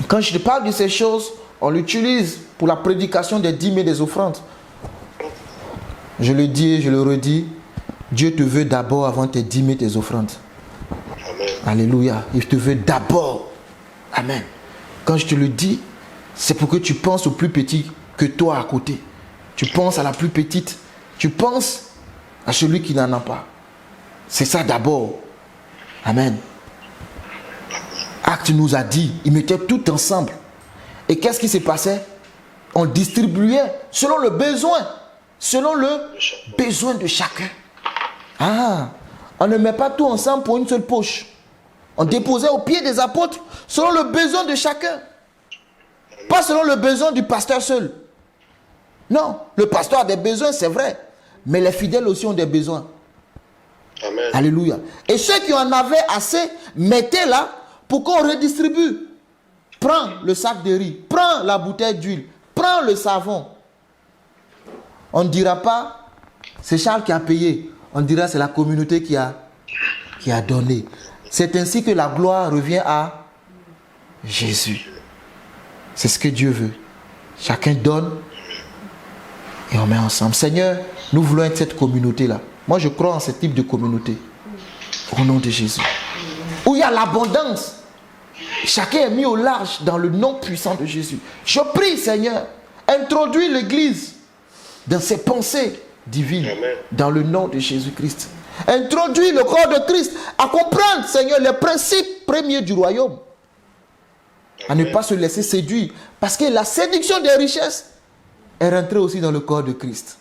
Speaker 1: quand je te parle de ces choses, on l'utilise pour la prédication des dîmes et des offrandes. Je le dis et je le redis, Dieu te veut d'abord avant tes dîmes et tes offrandes. Amen. Alléluia. Il te veut d'abord. Amen. Quand je te le dis, c'est pour que tu penses au plus petit que toi à côté. Tu penses à la plus petite. Tu penses à celui qui n'en a pas. C'est ça d'abord. Amen. Acte nous a dit, ils mettaient tout ensemble. Et qu'est-ce qui se passait? On distribuait selon le besoin. Selon le besoin de chacun. Ah, on ne met pas tout ensemble pour une seule poche. On déposait au pied des apôtres selon le besoin de chacun. Pas selon le besoin du pasteur seul. Non, le pasteur a des besoins, c'est vrai. Mais les fidèles aussi ont des besoins. Amen. Alléluia. Et ceux qui en avaient assez, mettaient là pour qu'on redistribue. Prends le sac de riz, prends la bouteille d'huile, prends le savon. On ne dira pas, c'est Charles qui a payé. On dira, c'est la communauté qui a donné. C'est ainsi que la gloire revient à Jésus. C'est ce que Dieu veut. Chacun donne et on met ensemble. Seigneur, nous voulons être cette communauté-là. Moi, je crois en ce type de communauté. Au nom de Jésus. Où il y a l'abondance. Chacun est mis au large dans le nom puissant de Jésus. Je prie, Seigneur, introduis l'Église dans ses pensées divines. Amen. Dans le nom de Jésus-Christ. Introduis le corps de Christ à comprendre, Seigneur, les principes premiers du royaume. À ne pas se laisser séduire. Parce que la séduction des richesses est rentrée aussi dans le corps de Christ.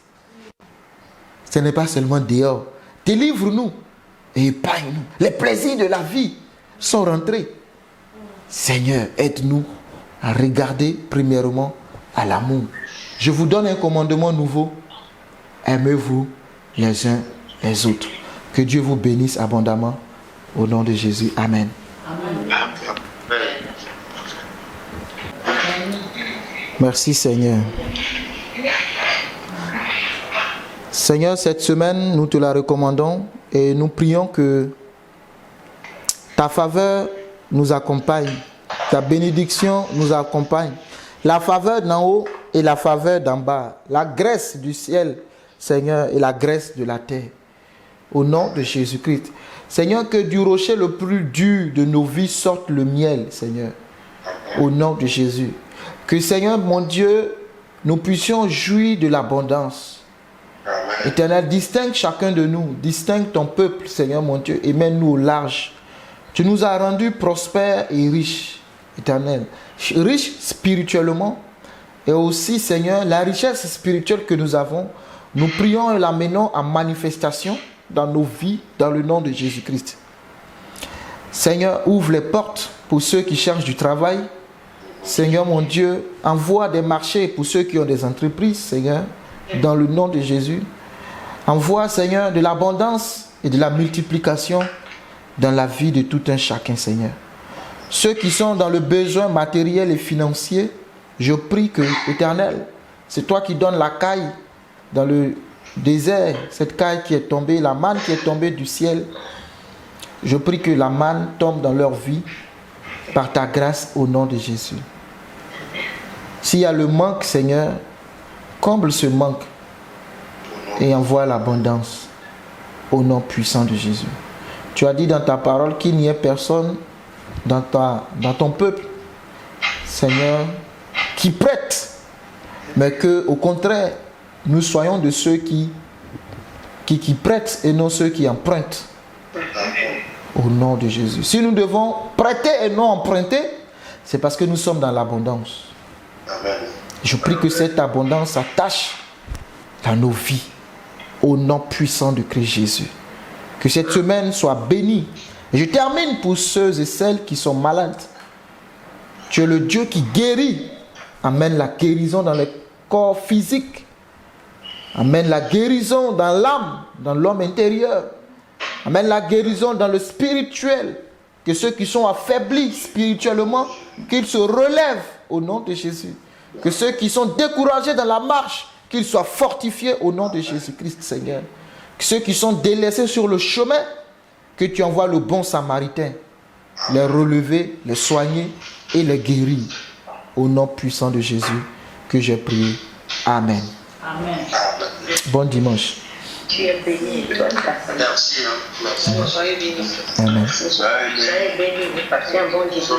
Speaker 1: Ce n'est pas seulement dehors. Délivre-nous et épargne-nous. Les plaisirs de la vie sont rentrés. Seigneur, aide-nous à regarder premièrement à l'amour. Je vous donne un commandement nouveau. Aimez-vous les uns les autres. Que Dieu vous bénisse abondamment. Au nom de Jésus. Amen. Amen. Merci Seigneur. Seigneur, cette semaine, nous te la recommandons et nous prions que ta faveur nous accompagne, ta bénédiction nous accompagne. La faveur d'en haut et la faveur d'en bas. La grâce du ciel, Seigneur, et la grâce de la terre. Au nom de Jésus-Christ. Seigneur, que du rocher le plus dur de nos vies sorte le miel, Seigneur. Au nom de Jésus. Que, Seigneur, mon Dieu, nous puissions jouir de l'abondance. Éternel, distingue chacun de nous, distingue ton peuple, Seigneur mon Dieu, et mène-nous au large. Tu nous as rendus prospères et riches, Éternel. Riches spirituellement, et aussi, Seigneur, la richesse spirituelle que nous avons, nous prions et l'amenons en manifestation dans nos vies, dans le nom de Jésus-Christ. Seigneur, ouvre les portes pour ceux qui cherchent du travail. Seigneur mon Dieu, envoie des marchés pour ceux qui ont des entreprises, Seigneur, dans le nom de Jésus. Envoie, Seigneur, de l'abondance et de la multiplication dans la vie de tout un chacun, Seigneur. Ceux qui sont dans le besoin matériel et financier, je prie que, Éternel, c'est toi qui donnes la caille dans le désert, cette caille qui est tombée, la manne qui est tombée du ciel. Je prie que la manne tombe dans leur vie par ta grâce au nom de Jésus. S'il y a le manque, Seigneur, comble ce manque et envoie l'abondance au nom puissant de Jésus. Tu as dit dans ta parole qu'il n'y ait personne dans ton peuple, Seigneur, qui prête, mais que au contraire, nous soyons de ceux qui prêtent et non ceux qui empruntent. Au nom de Jésus. Si nous devons prêter et non emprunter, c'est parce que nous sommes dans l'abondance. Je prie que cette abondance s'attache dans nos vies. Au nom puissant de Christ Jésus. Que cette semaine soit bénie. Et je termine pour ceux et celles qui sont malades. Tu es le Dieu qui guérit. Amène la guérison dans le corps physique. Amène la guérison dans l'âme, dans l'homme intérieur. Amène la guérison dans le spirituel. Que ceux qui sont affaiblis spirituellement, qu'ils se relèvent au nom de Jésus. Que ceux qui sont découragés dans la marche, qu'ils soient fortifiés au nom de Jésus-Christ, Seigneur. Que ceux qui sont délaissés sur le chemin, que tu envoies le bon samaritain, les relever, les soigner et les guérir. Au nom puissant de Jésus que j'ai prié. Amen.
Speaker 2: Amen.
Speaker 1: Bon dimanche.
Speaker 2: Tu es béni, toi, ta famille.
Speaker 3: Merci. Merci.
Speaker 2: Soyez bénis.
Speaker 1: Amen.
Speaker 2: Soyez bénis, passez un bon dimanche.